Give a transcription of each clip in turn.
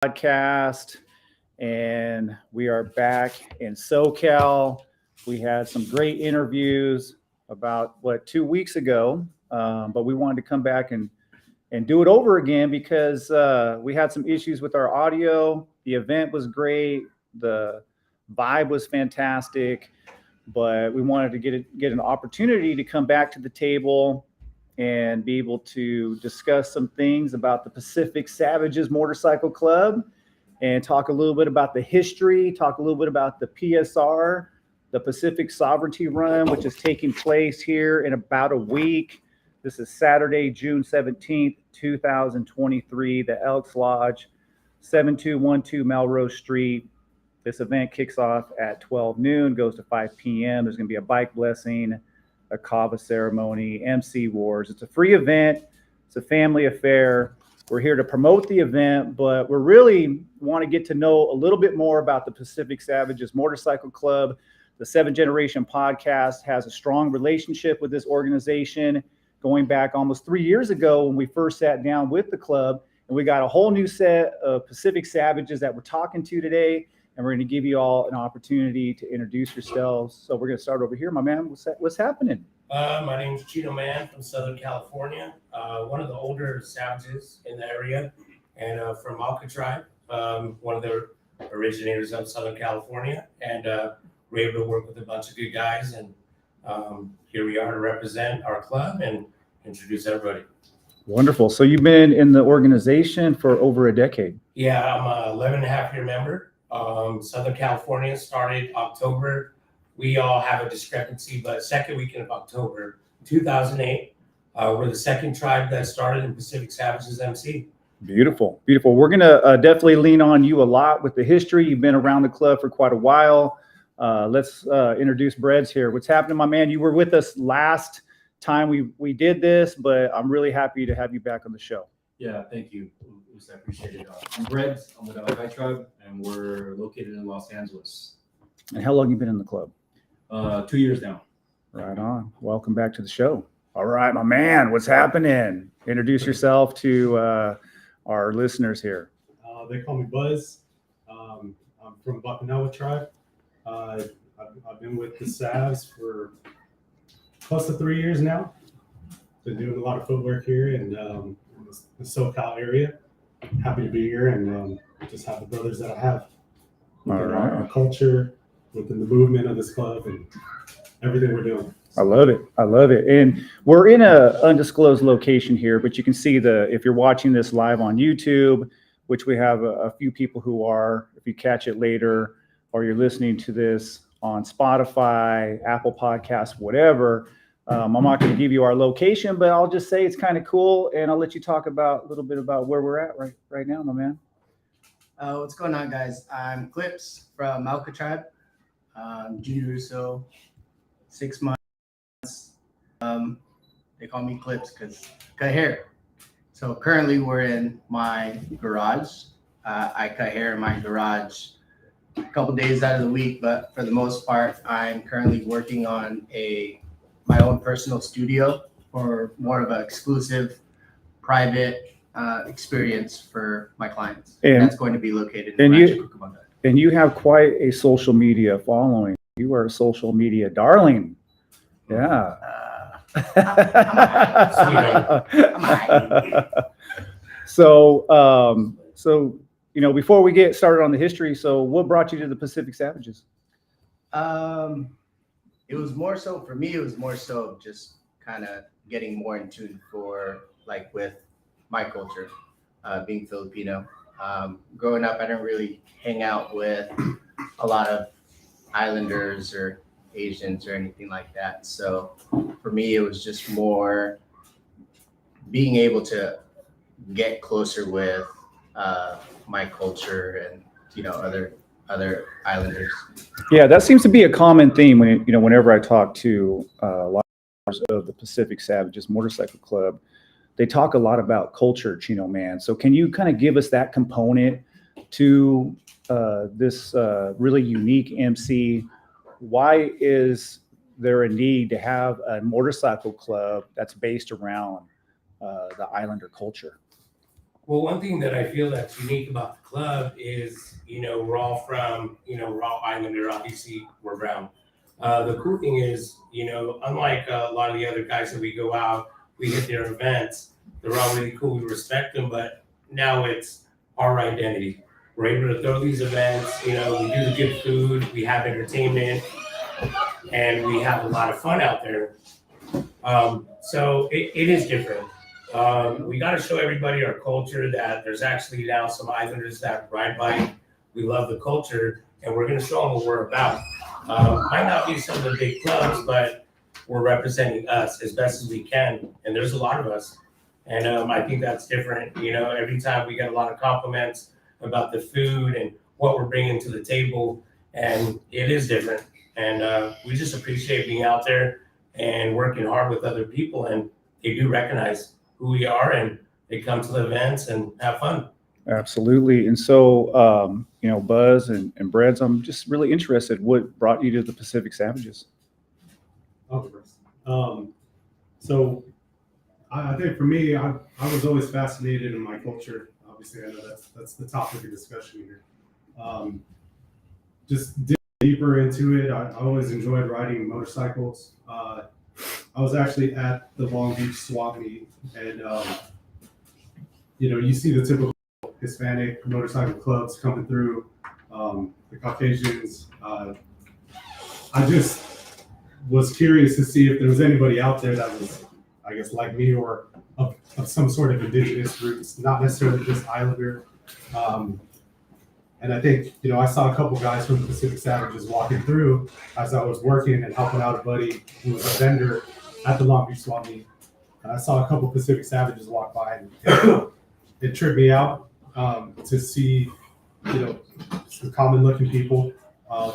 podcast, and we are back in SoCal. We had some great interviews about 2 weeks ago, but we wanted to come back and do it over again because we had some issues with our audio. The event was great, the vibe was fantastic, but we wanted to get an opportunity to come back to the table and be able to discuss some things about the Pacific Savages Motorcycle Club and talk a little bit about the history, talk a little bit about the PSR, the Pacific Sovereignty Run, which is taking place here in about a week. This is Saturday, June 17th, 2023, the Elks Lodge, 7212 Melrose Street. This event kicks off at 12 noon, goes to 5 p.m. There's going to be a bike blessing, a kava ceremony, MC Wars. It's a free event. It's a family affair. We're here to promote the event, but we really want to get to know a little bit more about the Pacific Savages Motorcycle Club. The 7th Generation Podcast has a strong relationship with this organization going back almost 3 years ago when we first sat down with the club, and we got a whole new set of Pacific Savages that we're talking to today. And we're going to give you all an opportunity to introduce yourselves. So we're going to start over here, my man. What's happening? My name's Chino Man from Southern California. One of the older savages in the area, and from Alka Tribe, one of the originators of Southern California. And we're able to work with a bunch of good guys. And here we are to represent our club and introduce everybody. Wonderful. So you've been in the organization for over a decade. Yeah, I'm a 11 and a half year member. Southern California started October. We all have a discrepancy, but second weekend of October 2008. We're the second tribe that started in Pacific Savages MC. Beautiful, beautiful. We're going to definitely lean on you a lot with the history. You've been around the club for quite a while. Let's introduce Breads here. What's happening, my man? You were with us last time we did this, but I'm really happy to have you back on the show. Yeah, thank you. I appreciate it. I'm Breads. I'm with the Alki Tribe, and we're located in Los Angeles. And how long have you been in the club? 2 years now. Right on. Welcome back to the show. All right, my man, what's happening? Introduce yourself to our listeners here. They call me Buzz. I'm from Bakanawa Tribe. I've been with the Savs for close to 3 years now. Been doing a lot of footwork here in the SoCal area. Happy to be here and just have the brothers that I have. Within our culture, within the movement of this club, and everything we're doing. I love it. I love it. And we're in a undisclosed location here, but you can see if you're watching this live on YouTube, which we have a few people who are, if you catch it later, or you're listening to this on Spotify, Apple Podcasts, whatever. I'm not going to give you our location, but I'll just say it's kind of cool, and I'll let you talk a little bit about where we're at right now, my man. What's going on, guys? I'm Clips from Alka Tribe. Junior Russo, 6 months. They call me Clips because cut hair. So currently we're in my garage. I cut hair in my garage a couple days out of the week, but for the most part, I'm currently working on my own personal studio for more of an exclusive, private experience for my clients. And that's going to be located in Rancho Cucamonga. And you have quite a social media following. You are a social media darling. Yeah. So before we get started on the history, so what brought you to the Pacific Savages? It was more so for me. It was more so just kind of getting more in tune with my culture, being Filipino. Growing up, I didn't really hang out with a lot of Islanders or Asians or anything like that. So for me, it was just more being able to get closer with my culture and other Islanders. Yeah, that seems to be a common theme whenever I talk to a lot of the Pacific Savages Motorcycle Club. They talk a lot about culture, Chino Man. So can you kind of give us that component to this really unique MC? Why is there a need to have a motorcycle club that's based around the Islander culture? Well, one thing that I feel that's unique about the club is, we're all from, we're all Islander. Obviously, we're brown. The cool thing is, unlike a lot of the other guys that we go out, we hit their events. They're all really cool. We respect them, but now it's our identity. We're able to throw these events. We do the good food. We have entertainment, and we have a lot of fun out there. So it is different. We got to show everybody our culture, that there's actually now some Islanders that ride bike. We love the culture, and we're going to show them what we're about. Might not be some of the big clubs, but we're representing us as best as we can. And there's a lot of us. And I think that's different. Every time we get a lot of compliments about the food and what we're bringing to the table. And it is different. And we just appreciate being out there and working hard with other people. And they do recognize who we are, and they come to the events and have fun. Absolutely. And so, Buzz and Breads, I'm just really interested. What brought you to the Pacific Savages? So I think for me, I was always fascinated in my culture. Obviously, I know that's the topic of discussion here. Just dig deeper into it. I always enjoyed riding motorcycles. I was actually at the Long Beach swap meet, and you see the typical Hispanic motorcycle clubs coming through, the Caucasians. I just was curious to see if there was anybody out there that was, I guess, like me, or of some sort of indigenous roots, not necessarily just Islander. And I think, I saw a couple guys from the Pacific Savages walking through as I was working and helping out a buddy who was a vendor at the Long Beach swap meet. And I saw a couple Pacific Savages walk by, and it tripped me out to see, some common looking people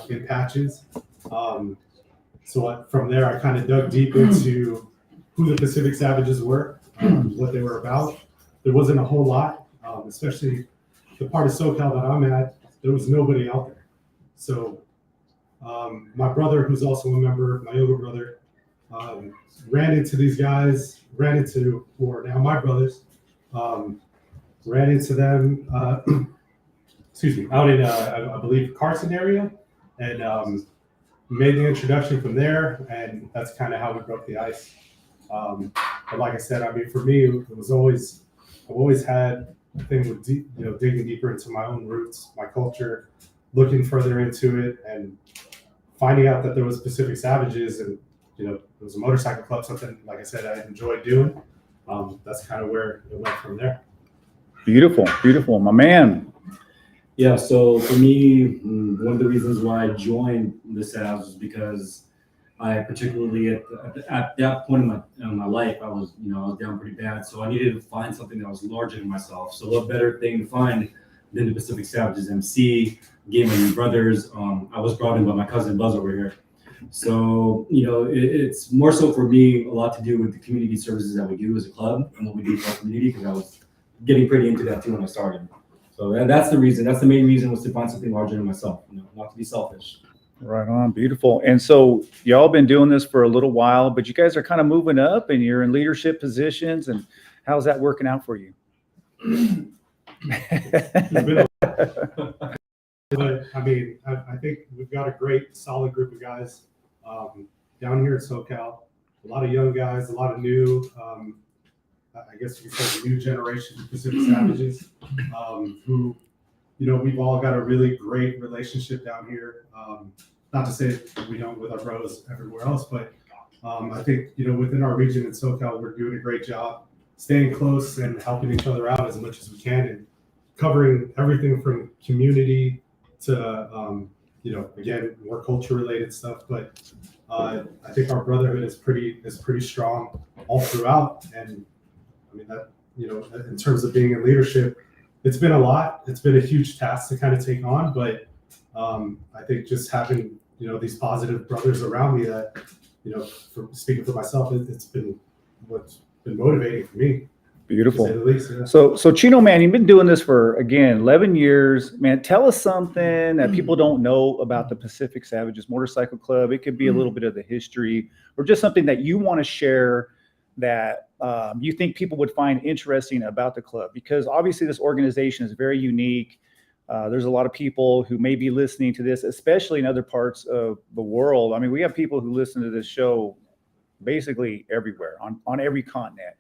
in patches. So from there, I kind of dug deep into who the Pacific Savages were, what they were about. There wasn't a whole lot, especially the part of SoCal that I'm at. There was nobody out there. So my brother, who's also a member, my younger brother, ran into these guys, who are now my brothers, ran into them, out in, I believe, Carson area, and made the introduction from there, and that's kind of how we broke the ice. But like I said, for me, it was always, I've always had a thing with digging deeper into my own roots, my culture, looking further into it, and finding out that there was Pacific Savages, and there was a motorcycle club, something, like I said, I enjoyed doing. That's kind of where it went from there. Beautiful, my man. Yeah, so for me, one of the reasons why I joined the Savs was because I particularly at that point in my life, I was down pretty bad. So I needed to find something that was larger than myself. So what better thing to find than the Pacific Savages MC, Game of Your Brothers. I was brought in by my cousin Buzz over here. So, it's more so for me, a lot to do with the community services that we do as a club and what we do for our community, because I was getting pretty into that too when I started. So that's the reason. That's the main reason, was to find something larger than myself, not to be selfish. Right on. Beautiful. And so y'all been doing this for a little while, but you guys are kind of moving up and you're in leadership positions. And how's that working out for you? But I think we've got a great, solid group of guys down here in SoCal. A lot of young guys, a lot of new, I guess you could say, the new generation of Pacific Savages, who, we've all got a really great relationship down here. Not to say we don't with our bros everywhere else, but I think, within our region in SoCal, we're doing a great job staying close and helping each other out as much as we can, and covering everything from community to, again, more culture related stuff. But I think our brotherhood is pretty strong all throughout. And that, in terms of being in leadership, it's been a lot. It's been a huge task to kind of take on, but I think just having, these positive brothers around me that, for speaking for myself, it's been what's been motivating for me. Beautiful. To say the least, yeah. So Chino, man, you've been doing this for, again, 11 years. Man, tell us something that people don't know about the Pacific Savages Motorcycle Club. It could be a little bit of the history, or just something that you want to share that you think people would find interesting about the club? Because obviously this organization is very unique. There's a lot of people who may be listening to this, especially in other parts of the world. I mean, we have people who listen to this show basically everywhere, on every continent.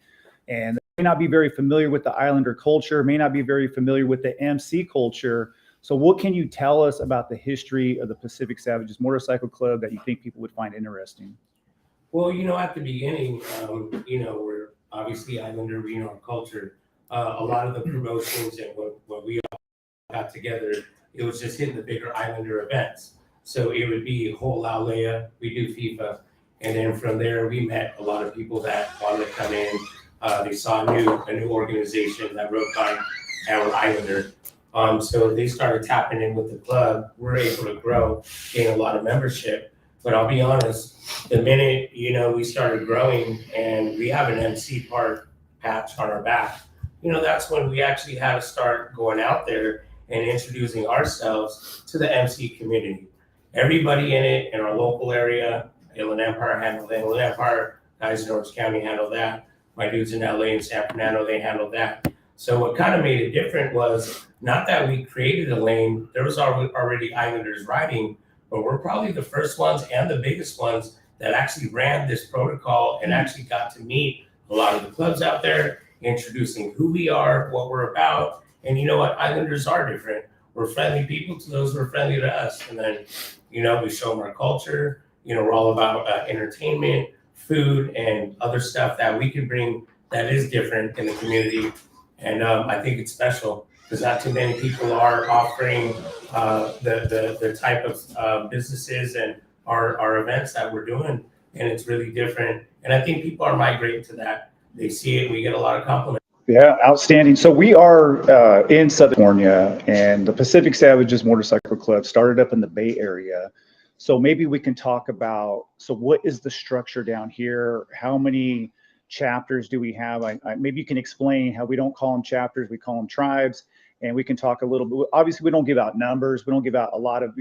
And they may not be very familiar with the Islander culture, may not be very familiar with the MC culture. So what can you tell us about the history of the Pacific Savages Motorcycle Club that you think people would find interesting? Well, at the beginning, we're obviously Islander, our culture. A lot of the promotions and what we all got together, it was just hitting the bigger Islander events. So it would be whole Laulea, we do FIFA. And then from there, we met a lot of people that wanted to come in. They saw a new organization that rode bike and were Islander. So they started tapping in with the club. We're able to grow, gain a lot of membership. But I'll be honest, the minute, we started growing and we have an MC part patch on our back, that's when we actually had to start going out there and introducing ourselves to the MC community. Everybody in it, in our local area, Inland Empire handled it. Inland Empire guys in Orange County handled that. My dudes in LA and San Fernando, they handled that. So what kind of made it different was not that we created a lane. There was already Islanders riding, but we're probably the first ones and the biggest ones that actually ran this protocol and actually got to meet a lot of the clubs out there, introducing who we are, what we're about. And you know what? Islanders are different. We're friendly people to those who are friendly to us. And then, we show them our culture. We're all about entertainment, food, and other stuff that we can bring that is different in the community. And I think it's special because not too many people are offering the type of businesses and our events that we're doing. And it's really different. And I think people are migrating to that. They see it. We get a lot of compliments. Yeah, outstanding. So we are in Southern California, and the Pacific Savages Motorcycle Club started up in the Bay Area. So maybe we can talk about, so what is the structure down here? How many chapters do we have? Maybe you can explain how we don't call them chapters, we call them tribes. And we can talk a little bit. Obviously, we don't give out numbers. We don't give out a lot of,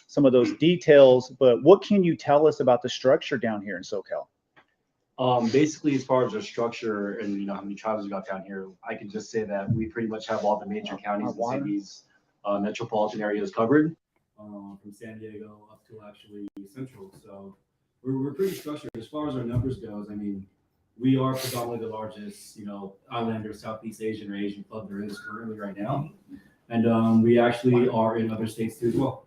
some of those details. But what can you tell us about the structure down here in SoCal? Basically, as far as the structure and how many tribes we got down here, I can just say that we pretty much have all the major counties and cities, metropolitan areas covered, from San Diego up to actually Central. So we're pretty structured. As far as our numbers goes, we are predominantly the largest, Islander, Southeast Asian or Asian club there is currently right now, and we actually are in other states too as well.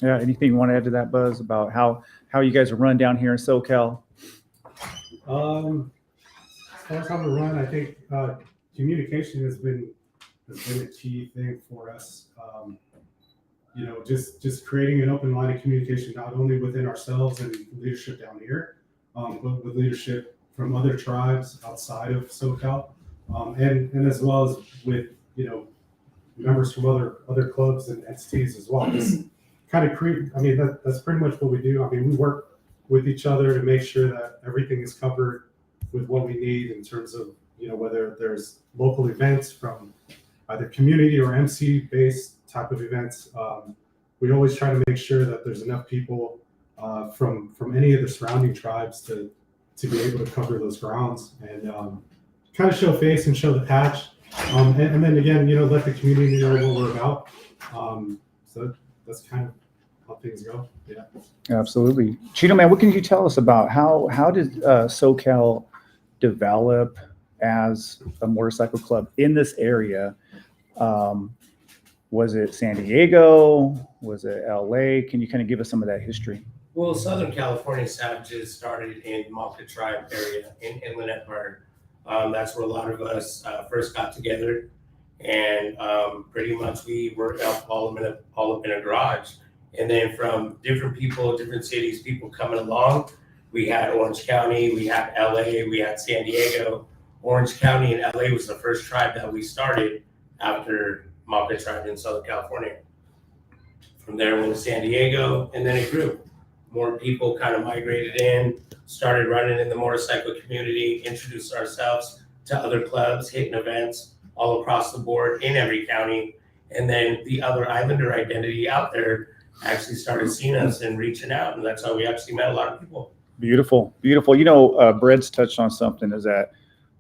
Yeah. Anything you want to add to that, Buzz, about how you guys are run down here in SoCal? As far as how to run, I think communication has been a key thing for us. Just creating an open line of communication, not only within ourselves and leadership down here, but with leadership from other tribes outside of SoCal, and as well as with members from other clubs and entities as well. Just kind of create. That's pretty much what we do. We work with each other to make sure that everything is covered with what we need in terms of whether there's local events from either community or MC based type of events. We always try to make sure that there's enough people from any of the surrounding tribes to be able to cover those grounds and kind of show face and show the patch, and then again, let the community know what we're about. So that's kind of how things go. Yeah, Absolutely. Cheeto Man, what can you tell us about how did SoCal develop as a motorcycle club in this area? Was it San Diego? Was it LA? Can you kind of give us some of that history? Well, Southern California Savages started in Malka Tribe area in Inland Empire. That's where a lot of us first got together, and pretty much we worked out all up in a garage. And then from different people, different cities, people coming along, we had Orange County, we had LA, we had San Diego. Orange County and LA was the first tribe that we started after Malka Tribe in Southern California. From there, we went to San Diego, and then it grew. More people kind of migrated in, started running in the motorcycle community, introduced ourselves to other clubs, hitting events all across the board in every county. And then the other Islander identity out there actually started seeing us and reaching out. And that's how we actually met a lot of people. Beautiful, beautiful. You know, Brett's touched on something is that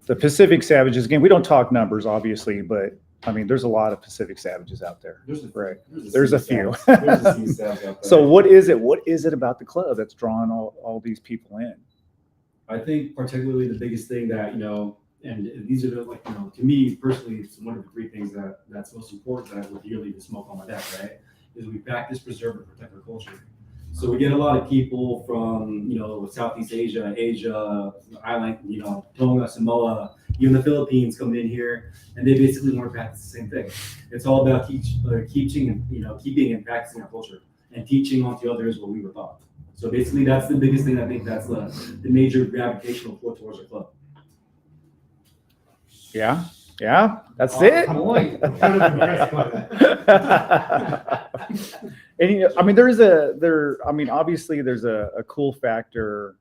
the Pacific Savages, again, we don't talk numbers, obviously, but I mean, there's a lot of Pacific Savages out there. Right. There's a few. There's a sea Savs out there. So what is it? What is it about the club that's drawing all these people in? I think particularly the biggest thing that, you know, and these are the, like, you know, to me personally, it's one of the three things that's most important that I would dearly to smoke on my deck, right? Is we practice, preserve, and protect our culture. So we get a lot of people from, you know, Southeast Asia, Island, you know, Tonga, Samoa, even the Philippines coming in here, and they basically want to practice the same thing. It's all about keeping and practicing our culture and teaching on to others what we were taught. So basically, that's the biggest thing. I think that's the major gravitational pull towards our club. Yeah, that's it. I'm kind of impressed by that. And you know, I mean, obviously there's a cool factor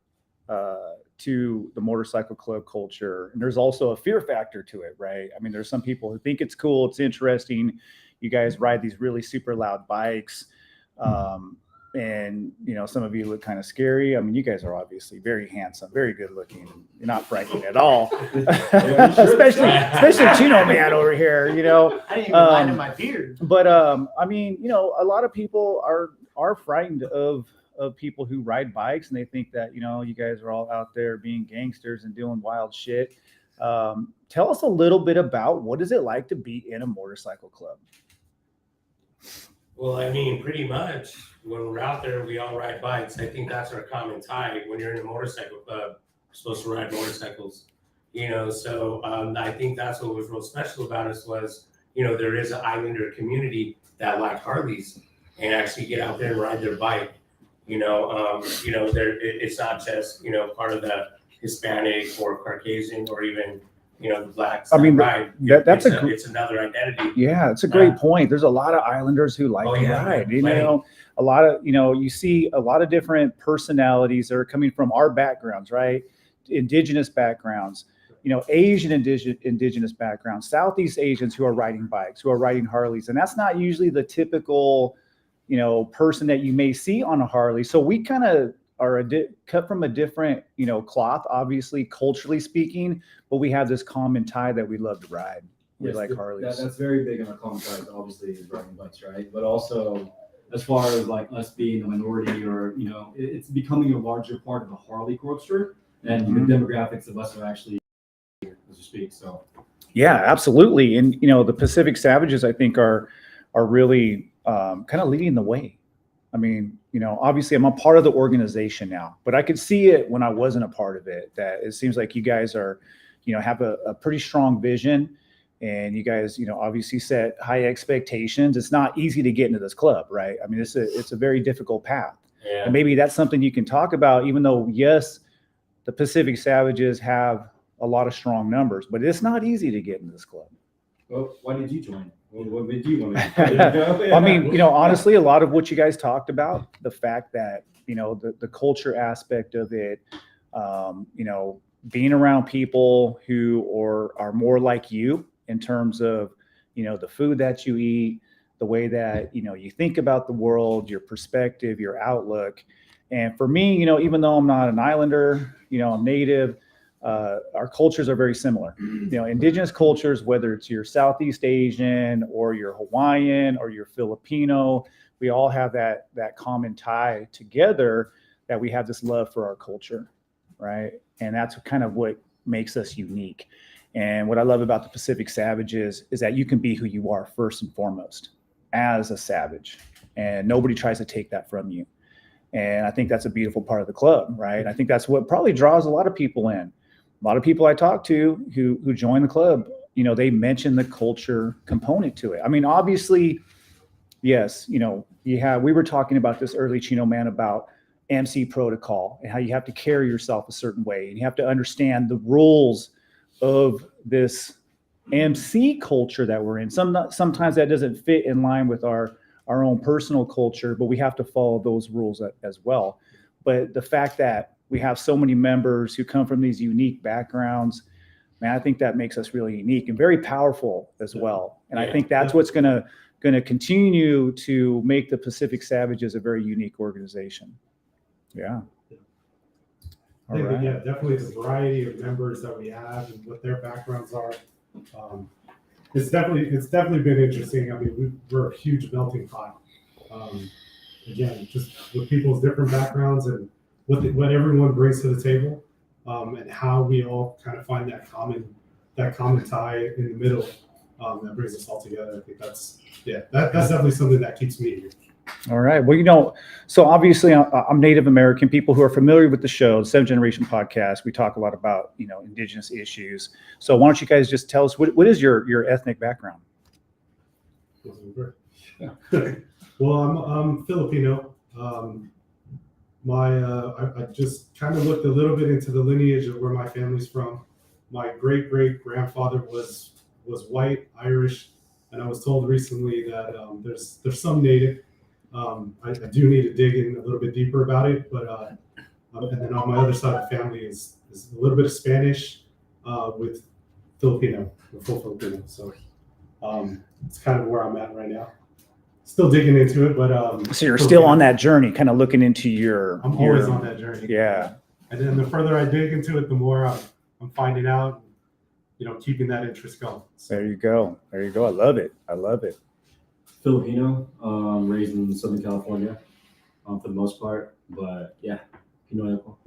to the motorcycle club culture, and there's also a fear factor to it, right? I mean, there's some people who think it's cool, it's interesting. You guys ride these really super loud bikes, and you know, some of you look kind of scary. I mean, you guys are obviously very handsome, very good looking. You're not frightening at all, especially Chino Man over here. You know, I didn't even lie to my beard. but I mean, you know, a lot of people are frightened of people who ride bikes, and they think that, you know, you guys are all out there being gangsters and doing wild shit. Tell us a little bit about what is it like to be in a motorcycle club? Well, I mean, pretty much when we're out there, we all ride bikes. I think that's our common tie. When you're in a motorcycle club, you're supposed to ride motorcycles, you know. So I think that's what was real special about us was, you know, there is an Islander community that like Harleys and actually get out there and ride their bike. You know, it's not just, you know, part of the Hispanic or Caucasian or even, you know, the blacks. I mean, ride. It's another identity. Yeah, it's a great point. There's a lot of Islanders who like to ride. You know, a lot of, you know, you see a lot of different personalities that are coming from our backgrounds, right? Indigenous backgrounds, you know, Asian indigenous backgrounds, Southeast Asians who are riding bikes, who are riding Harleys. And that's not usually the typical, you know, person that you may see on a Harley. So we kind of are cut from a different, you know, cloth, obviously, culturally speaking, but we have this common tie that we love to ride. We like Harleys. That's very big on our common tie, obviously, is riding bikes, right? But also, as far as like us being a minority, or, you know, it's becoming a larger part of the Harley culture, and the demographics of us are actually, as you speak. So yeah, absolutely. And, you know, the Pacific Savages, I think, are really kind of leading the way. I mean, you know, obviously I'm a part of the organization now, but I could see it when I wasn't a part of it, that it seems like you guys are, you know, have a pretty strong vision, and you guys, you know, obviously set high expectations. It's not easy to get into this club, right? I mean, it's a very difficult path. Yeah. And maybe that's something you can talk about, even though, yes, the Pacific Savages have a lot of strong numbers, but it's not easy to get into this club. Well, why did you join? What made you want to? I mean, you know, honestly, a lot of what you guys talked about, the fact that, you know, the culture aspect of it, you know, being around people who are more like you in terms of, you know, the food that you eat, the way that, you know, you think about the world, your perspective, your outlook. And for me, you know, even though I'm not an Islander, you know, I'm native, our cultures are very similar. You know, indigenous cultures, whether it's your Southeast Asian or your Hawaiian or your Filipino, we all have that common tie together, that we have this love for our culture, right? And that's kind of what makes us unique. And what I love about the Pacific Savages is that you can be who you are first and foremost as a savage, and nobody tries to take that from you. And I think that's a beautiful part of the club, right? I think that's what probably draws a lot of people in. A lot of people I talk to who join the club, you know, they mention the culture component to it. I mean, obviously, yes, you know, we were talking about this early, Chino Man, about MC protocol and how you have to carry yourself a certain way, and you have to understand the rules of this MC culture that we're in. Sometimes that doesn't fit in line with our own personal culture, but we have to follow those rules as well. But the fact that we have so many members who come from these unique backgrounds, man, I think that makes us really unique and very powerful as well. And I think that's what's going to continue to make the Pacific Savages a very unique organization. Yeah. I think that, Alright. yeah, definitely the variety of members that we have and what their backgrounds are. It's definitely been interesting. I mean, we're a huge melting pot. Again, just with people's different backgrounds and what everyone brings to the table, and how we all kind of find that common tie in the middle, that brings us all together. I think that's definitely something that keeps me here. All right. Well, so obviously I'm Native American. People who are familiar with the show, the 7th Generation Podcast, we talk a lot about, indigenous issues. So why don't you guys just tell us what is your ethnic background? Well, I'm Filipino. I just kind of looked a little bit into the lineage of where my family's from. My great grandfather was white, Irish, and I was told recently that there's some Native. I do need to dig in a little bit deeper about it, but and then on my other side of the family is a little bit of Spanish with Filipino, with full Filipino. So it's kind of where I'm at right now. Still digging into it, but So you're still on that journey, kind of looking into your. I'm always on that journey. Yeah. And then the further I dig into it, the more I'm finding out, keeping that interest going. So, There you go. I love it. Filipino, raised in Southern California, for the most part. But yeah, All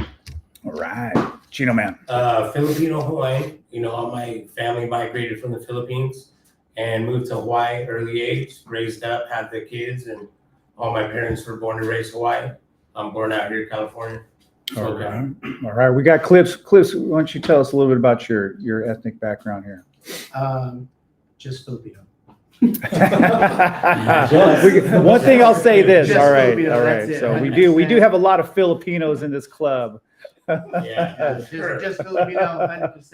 right. Chino man. Filipino Hawaiian. All my family migrated from the Philippines and moved to Hawaii early age, raised up, had the kids, and all my parents were born and raised Hawaii. I'm born out here in California. All right. We got Clips. Clips, why don't you tell us a little bit about your ethnic background here? Just Filipino. One thing I'll say this. Just All right. Filipino, All that's right. it, So we do have a lot of Filipinos in this club. Yeah, Just Filipino, 100%. That's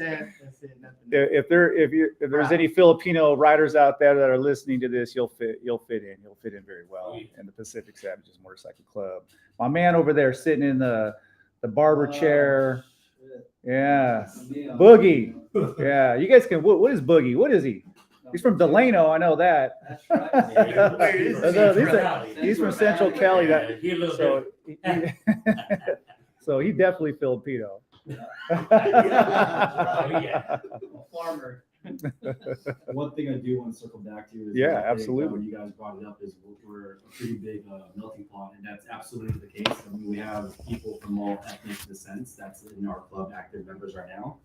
it. Nothing. If there's any Filipino writers out there that are listening to this, you'll fit in. You'll fit in very well in the Pacific Savages Motorcycle Club. My man over there sitting in the barber chair. Yeah. Boogie. Yeah. You guys can. What is Boogie? What is he? He's from Delano. I know that. That's right. He's from Central Cali. He a little So. So he definitely Filipino. yeah. Farmer. one thing I do want to circle back to is Yeah, I think, absolutely. you guys brought it up is we're a pretty big melting pot, and that's absolutely the case. I mean, we have people from all ethnic descents that's in our club, active members right now.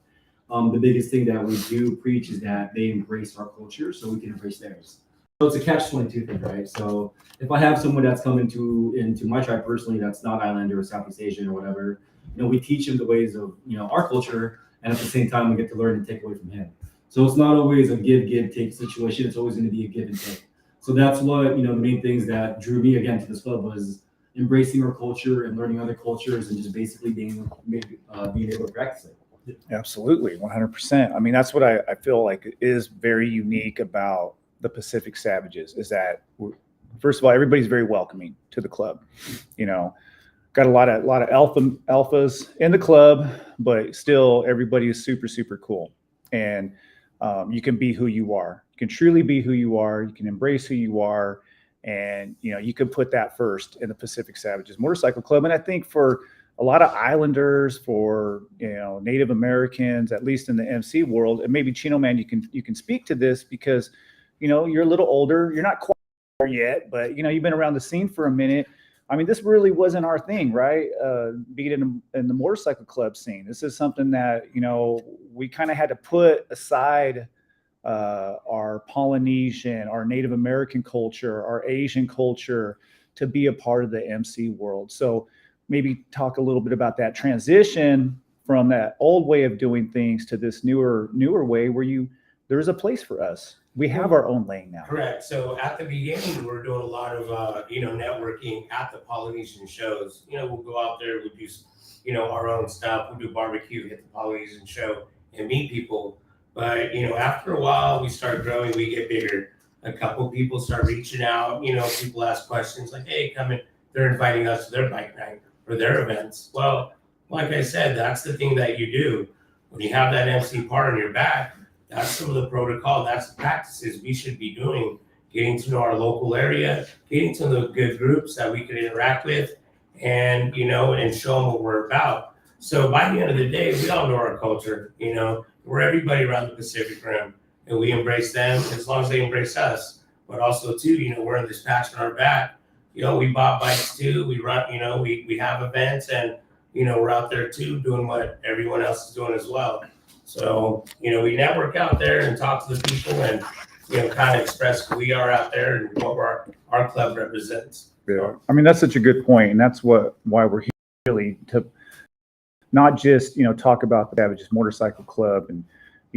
The biggest thing that we do preach is that they embrace our culture so we can embrace theirs. So it's a catch-22 thing, right? So if I have someone that's come into my tribe personally that's not Islander or Southeast Asian or whatever, we teach him the ways of our culture, and at the same time we get to learn and take away from him. So it's not always a give take situation. It's always going to be a give and take. So that's what the main things that drew me again to this club was embracing our culture and learning other cultures and just basically being able to practice it. Absolutely, 100%. I mean, that's what I feel like is very unique about the Pacific Savages is that, first of all, everybody's very welcoming to the club. Got a lot of alphas in the club, but still everybody is super, super cool. And you can be who you are. You can truly be who you are. You can embrace who you are. And, you can put that first in the Pacific Savages Motorcycle Club. And I think for a lot of Islanders, for Native Americans, at least in the MC world, and maybe Chino man, you can speak to this because you're a little older. You're not quite there yet, but you've been around the scene for a minute. I mean, this really wasn't our thing, right? Being in the motorcycle club scene, this is something that we kind of had to put aside our Polynesian, our Native American culture, our Asian culture to be a part of the MC world. So maybe talk a little bit about that transition from that old way of doing things to this newer way where there is a place for us. We have our own lane now. Correct. So at the beginning, we're doing a lot of, networking at the Polynesian shows. We'll go out there, we'll do, our own stuff. We'll do barbecue, hit the Polynesian show and meet people. But, after a while, we start growing, we get bigger. A couple people start reaching out, people ask questions like, hey, come in. They're inviting us to their bike night or their events. Well, like I said, that's the thing that you do. When you have that MC part on your back, that's some of the protocol, that's the practices we should be doing, getting to know our local area, getting to know good groups that we could interact with and, and show them what we're about. So by the end of the day, we all know our culture. We're everybody around the Pacific Rim, and we embrace them as long as they embrace us. But also too, we're in this patch on our back. We bought bikes too. We run. We have events, and we're out there too, doing what everyone else is doing as well. So we network out there and talk to the people, and kind of express who we are out there and what our club represents. Yeah, I mean, that's such a good point, and that's why we're here, really, to not just talk about the Savages Motorcycle Club and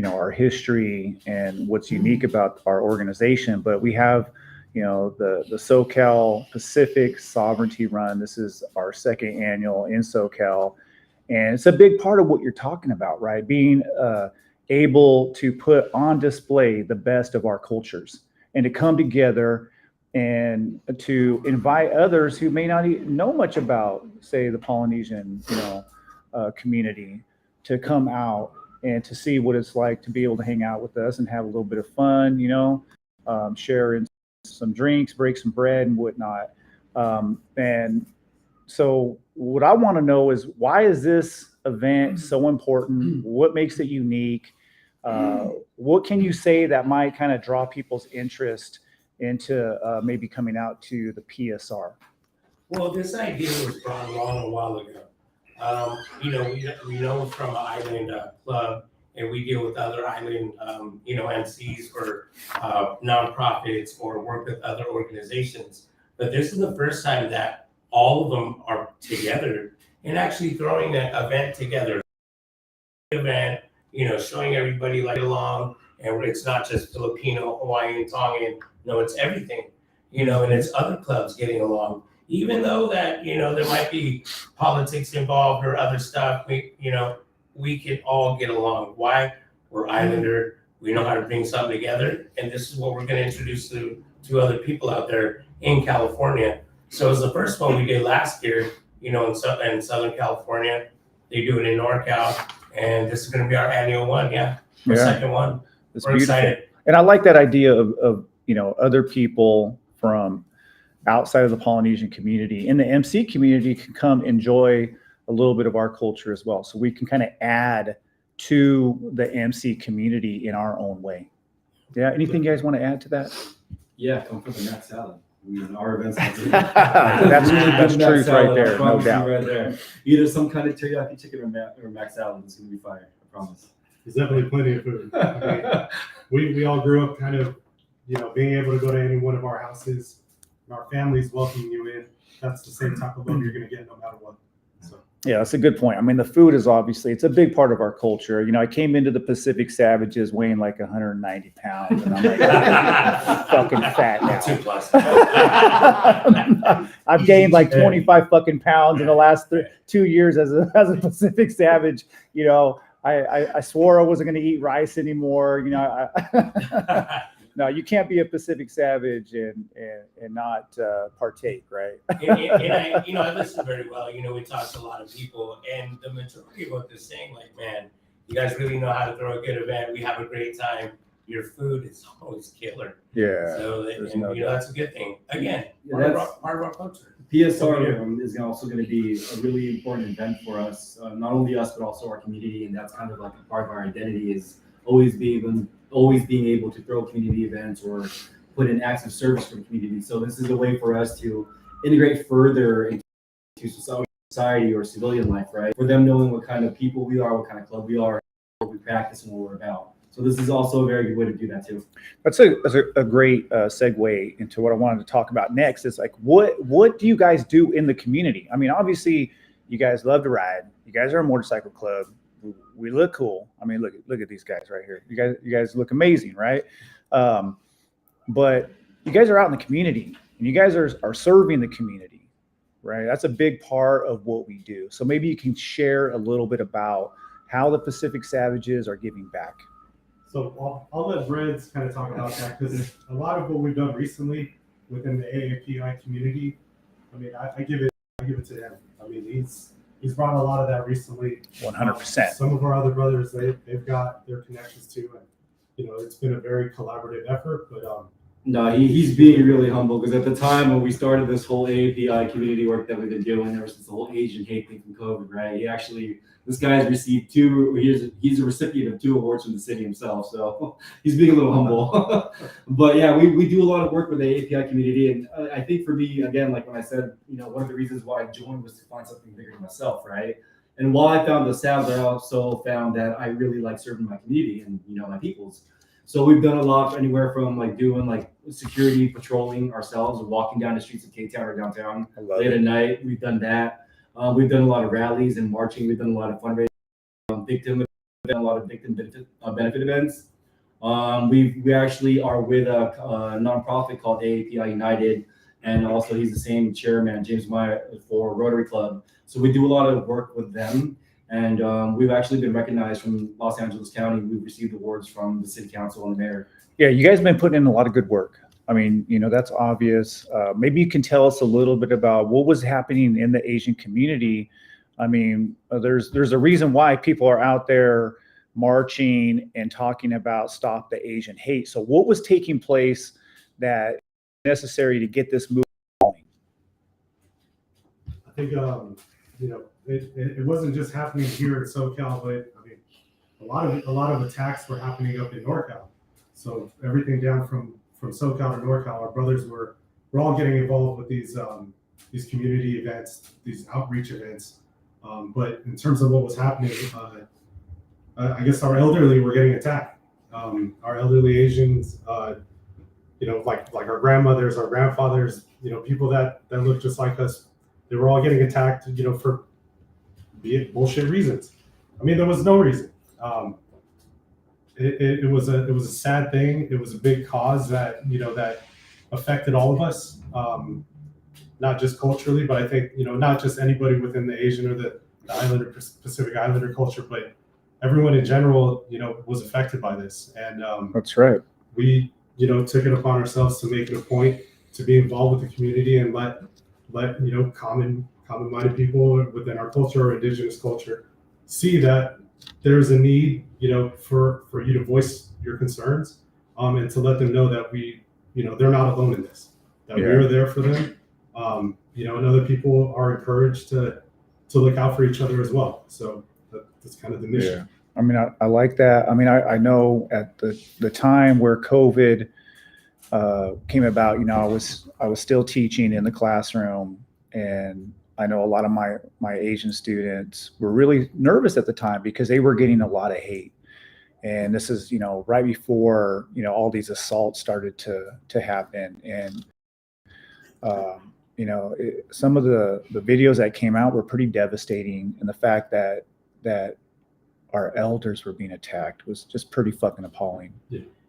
our history and what's unique about our organization, but we have the SoCal Pacific Sovereignty Run. This is our second annual in SoCal, and it's a big part of what you're talking about, right? Being able to put on display the best of our cultures and to come together and to invite others who may not even know much about, say, the Polynesian, community, to come out and to see what it's like to be able to hang out with us and have a little bit of fun, share in some drinks, break some bread and whatnot. And so what I want to know is, why is this event so important? What makes it unique? What can you say that might kind of draw people's interest into maybe coming out to the PSR? Well, this idea was brought along a while ago. We know from an island club, and we deal with other island, MCs for nonprofits or work with other organizations. But this is the first time that all of them are together and actually throwing an event together. Showing everybody like along, and it's not just Filipino, Hawaiian, Tongan. No, it's everything. And it's other clubs getting along. Even though that, there might be politics involved or other stuff, we can all get along. Why? We're Islander. We know how to bring something together. And this is what we're going to introduce to other people out there in California. So it was the first one we did last year, in Southern California. They do it in NorCal. And this is going to be our annual one. Our second one. It's We're beautiful. excited. And I like that idea of other people from outside of the Polynesian community and the MC community can come enjoy a little bit of our culture as well. So we can kind of add to the MC community in our own way. Yeah. Anything you guys want to add to that? Yeah, come for the mac salad. Our events. That's truth right there, no doubt. Right there. Either some kind of teriyaki chicken or mac salad. It's gonna be fire. I promise. There's definitely plenty of food. We all grew up kind of, being able to go to any one of our houses, and our families welcoming you in. That's the same type of love you're going to get no matter what. So. Yeah, that's a good point. I mean, the food is obviously, it's a big part of our culture. I came into the Pacific Savages weighing like 190 pounds, and I'm like, I'm fucking fat now. 2+. I've gained like 25 fucking pounds in the last 2 years as a Pacific Savage. I swore I wasn't going to eat rice anymore. No, you can't be a Pacific Savage and not partake, right? and I listen very well. We talk to a lot of people, and the majority of what they're saying, like, man, you guys really know how to throw a good event. We have a great time. Your food is always killer. Yeah. So that's a good thing. Again, Yeah, part of our culture. PSR is also going to be a really important event for us, not only us, but also our community. And that's kind of like a part of our identity, is always being able to throw community events or put in acts of service for the community. So this is a way for us to integrate further into society or civilian life, right? For them knowing what kind of people we are, what kind of club we are, what we practice, and what we're about. So this is also a very good way to do that too. That's a great segue into what I wanted to talk about next. Is like, what do you guys do in the community? I mean, obviously, you guys love to ride. You guys are a motorcycle club. We look cool. I mean, look at these guys right here. You guys look amazing, right? But you guys are out in the community, and you guys are serving the community, right? That's a big part of what we do. So maybe you can share a little bit about how the Pacific Savages are giving back. So I'll let Reds kind of talk about that, because a lot of what we've done recently within the AAPI community, I mean, I give it to him. I mean, he's brought a lot of that recently. 100%. Some of our other brothers, they've got their connections too, and it's been a very collaborative effort. But no, he's being really humble, because at the time when we started this whole AAPI community work that we've been doing ever since the whole Asian hate thing from COVID, right? He actually This guy's received he's a recipient of 2 awards from the city himself, so he's being a little humble. But yeah, we do a lot of work with the API community, and I think for me, again, like when I said, one of the reasons why I joined was to find something bigger than myself, right? And while I found the Savs, I also found that I really like serving my community and my peoples. So we've done a lot, anywhere from like doing like security patrolling ourselves, or walking down the streets of K-Town or downtown late at night. We've done that. We've done a lot of rallies and marching. We've done a lot of fundraising, we've done a lot of victim benefit events. We actually are with a nonprofit called AAPI United, and also he's the same chairman, James Meyer, for Rotary Club. So we do a lot of work with them, and we've actually been recognized from Los Angeles County. We've received awards from the city council and the mayor. Yeah, you guys have been putting in a lot of good work. I mean, that's obvious. Maybe you can tell us a little bit about what was happening in the Asian community. I mean, there's a reason why people are out there marching and talking about stop the Asian hate. So what was taking place that necessary to get this movement going? I think it wasn't just happening here in SoCal, but I mean, a lot of attacks were happening up in NorCal. So everything down from SoCal to NorCal, our brothers we're all getting involved with these community events, these outreach events. But in terms of what was happening, I guess our elderly were getting attacked. Our elderly Asians, like our grandmothers, our grandfathers, people that look just like us, they were all getting attacked, for be it bullshit reasons. I mean, there was no reason. It was a sad thing. It was a big cause that that affected all of us, not just culturally, but I think not just anybody within the Asian or the Islander Pacific Islander culture, but everyone in general was affected by this. And That's right. We took it upon ourselves to make it a point to be involved with the community and let common-minded people within our culture or indigenous culture see that there's a need, for you to voice your concerns, and to let them know that they're not alone in this, that we're there for them, and other people are encouraged to look out for each other as well. So that's kind of the mission. Yeah. I mean, I like that. I mean, I know at the time where COVID came about, I was still teaching in the classroom, and I know a lot of my Asian students were really nervous at the time because they were getting a lot of hate. And this is, right before, all these assaults started to happen. And, some of the videos that came out were pretty devastating. And the fact that our elders were being attacked was just pretty fucking appalling.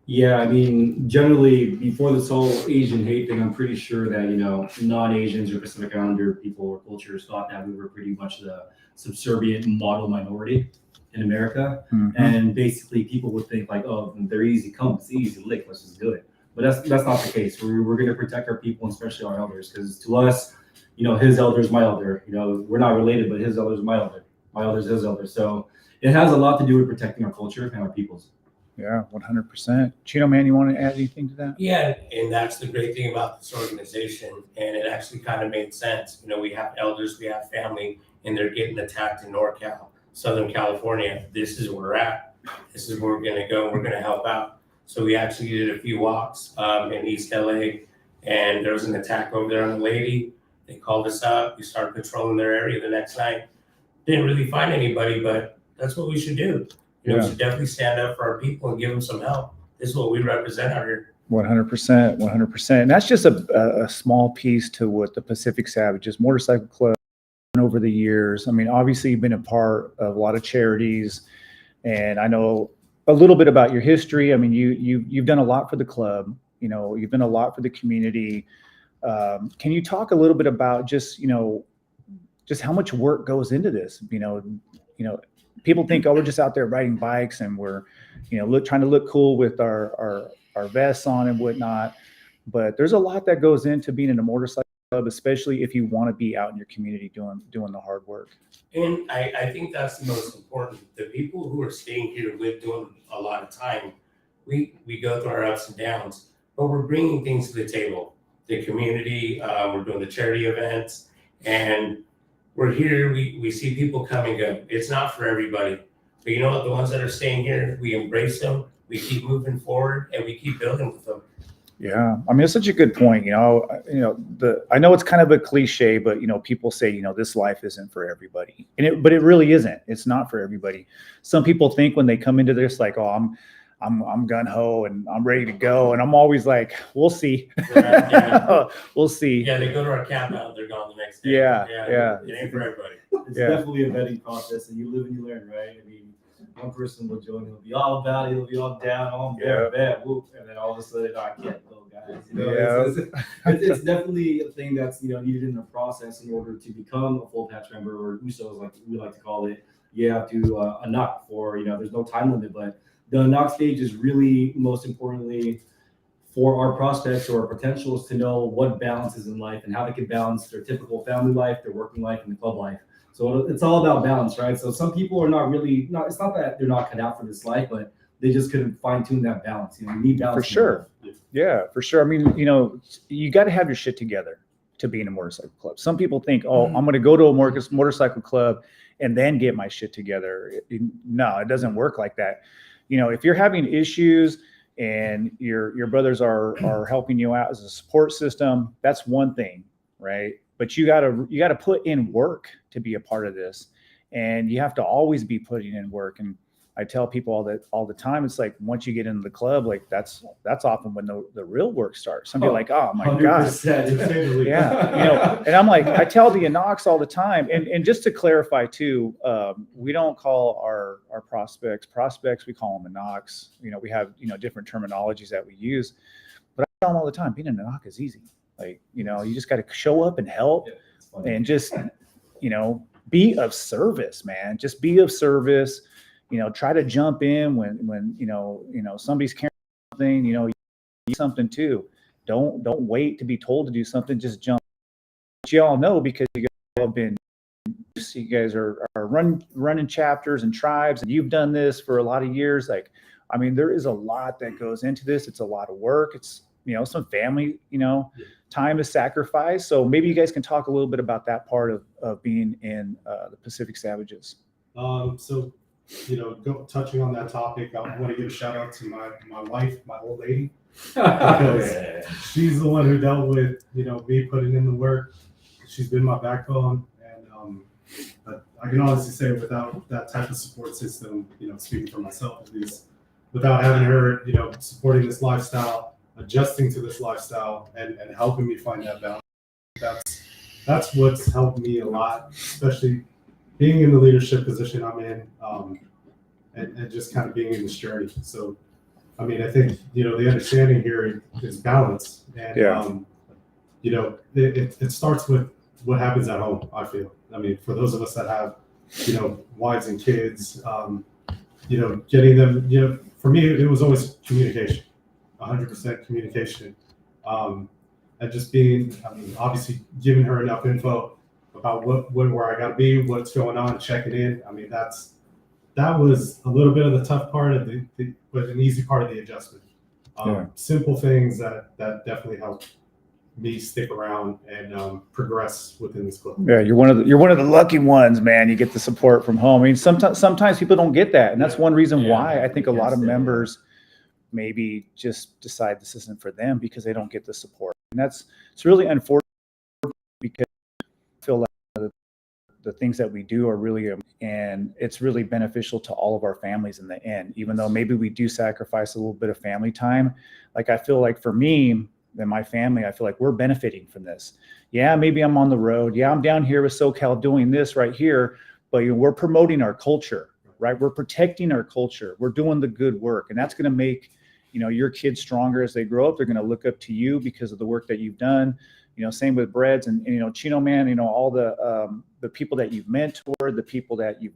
Yeah, I mean, generally, before this whole Asian hate thing, I'm pretty sure that, non-Asians or Pacific Islander people or cultures thought that we were pretty much the subservient model minority in America. Mm-hmm. And basically, people would think like, oh, they're easy come, it's easy lick, let's just do it. But that's not the case. We're going to protect our people, and especially our elders, because to us, his elder is my elder. We're not related, but his elder is my elder. My elder is his elder. So it has a lot to do with protecting our culture and our peoples. Yeah, 100%. Chino, man, you want to add anything to that? Yeah, and that's the great thing about this organization, and it actually kind of made sense. We have elders, we have family, and they're getting attacked in NorCal, Southern California. This is where we're at. This is where we're going to go. We're going to help out. So we actually did a few walks in East LA, and there was an attack over there on a lady. They called us up. We started patrolling their area the next night. Didn't really find anybody, but that's what we should do. We should definitely stand up for our people and give them some help. This is what we represent out here. 100%, 100%. And that's just a small piece to what the Pacific Savages Motorcycle Club over the years. I mean, obviously you've been a part of a lot of charities, and I know a little bit about your history. I mean, you've done a lot for the club. You've done a lot for the community. Can you talk a little bit about just how much work goes into this? People think, oh, we're just out there riding bikes and we're, trying to look cool with our vests on and whatnot. But there's a lot that goes into being in a motorcycle club, especially if you want to be out in your community doing the hard work. And I think that's the most important. The people who are staying here live doing a lot of time. We go through our ups and downs, but we're bringing things to the table. The community, we're doing the charity events, and we're here, we see people come and go. It's not for everybody. But you know what? The ones that are staying here, we embrace them, we keep moving forward, and we keep building with them. Yeah, I mean, it's such a good point. I know it's kind of a cliche, but people say, this life isn't for everybody, but it really isn't. It's not for everybody. Some people think when they come into this, like, oh, I'm gun ho and I'm ready to go, and I'm always like, we'll see, Right, yeah. we'll see. Yeah, they go to our camp out, they're gone the next day. Yeah. It ain't for everybody. It's Yeah. definitely a vetting process, and you live and you learn, right? I mean, one person will join, he'll be all about it, he'll be all down, all Yeah. bad, whoop, and then all of a sudden, I can't go, guys. Yeah. It's definitely a thing that's needed in the process in order to become a full patch member, or USOs, like we like to call it. You have to a knock for there's no time limit, but the knock stage is really most importantly for our prospects or our potentials to know what balance is in life and how they can balance their typical family life, their working life, and the club life. So it's all about balance, right? So some people are it's not that they're not cut out for this life, but they just couldn't fine tune that balance. You need balance. For sure. Yeah, for sure. I mean, you got to have your shit together to be in a motorcycle club. Some people think, oh, I'm going to go to a motorcycle club and then get my shit together. No, it doesn't work like that. If you're having issues and your brothers are helping you out as a support system, that's one thing, right? But you gotta put in work to be a part of this, and you have to always be putting in work. And I tell people all the time, it's like once you get into the club, like that's often when the real work starts. Some people are like, oh my God. 100%. Yeah. And I'm like, I tell the Anox all the time. And just to clarify too, we don't call our prospects, we call them Anox. We have, different terminologies that we use, but I tell them all the time, being an Anox is easy. Like, you just got to show up and help and just, be of service, man. Just be of service. Try to jump in when somebody's carrying something, you need something too. Don't wait to be told to do something. Just jump. But you all know, because you guys have been, you guys are running chapters and tribes, and you've done this for a lot of years. Like, I mean, there is a lot that goes into this. It's a lot of work. It's, some family, time is sacrificed. So maybe you guys can talk a little bit about that part of being in the Pacific Savages. Touching on that topic, I want to give a shout out to my wife, my old lady. She's the one who dealt with, me putting in the work. She's been my backbone. And I can honestly say, without that type of support system, speaking for myself at least, without having her, supporting this lifestyle, adjusting to this lifestyle, and helping me find that balance, that's what's helped me a lot, especially being in the leadership position I'm in, and just kind of being in this journey. So, I mean, I think, the understanding here is balance. And, it starts with what happens at home, I feel. I mean, for those of us that have, wives and kids, getting them, for me, it was always communication, 100% communication. And just being, obviously giving her enough info about where I got to be, what's going on, checking in. I mean, that was a little bit of the tough part of but an easy part of the adjustment. Simple things that definitely helped me stick around and progress within this club. Yeah, you're one of the lucky ones, man. You get the support from home. I mean, sometimes people don't get that, and that's one reason why I think a lot of members maybe just decide this isn't for them, because they don't get the support. And it's really unfortunate, because I feel like the things that we do are really, and it's really beneficial to all of our families in the end, even though maybe we do sacrifice a little bit of family time. Like, I feel like for me and my family, I feel like we're benefiting from this. Yeah, maybe I'm on the road. Yeah, I'm down here with SoCal doing this right here, but we're promoting our culture, right? We're protecting our culture. We're doing the good work, and that's going to make your kids stronger as they grow up. They're going to look up to you because of the work that you've done. Same with Breads and Chino Man. All the people that you've mentored, the people that you've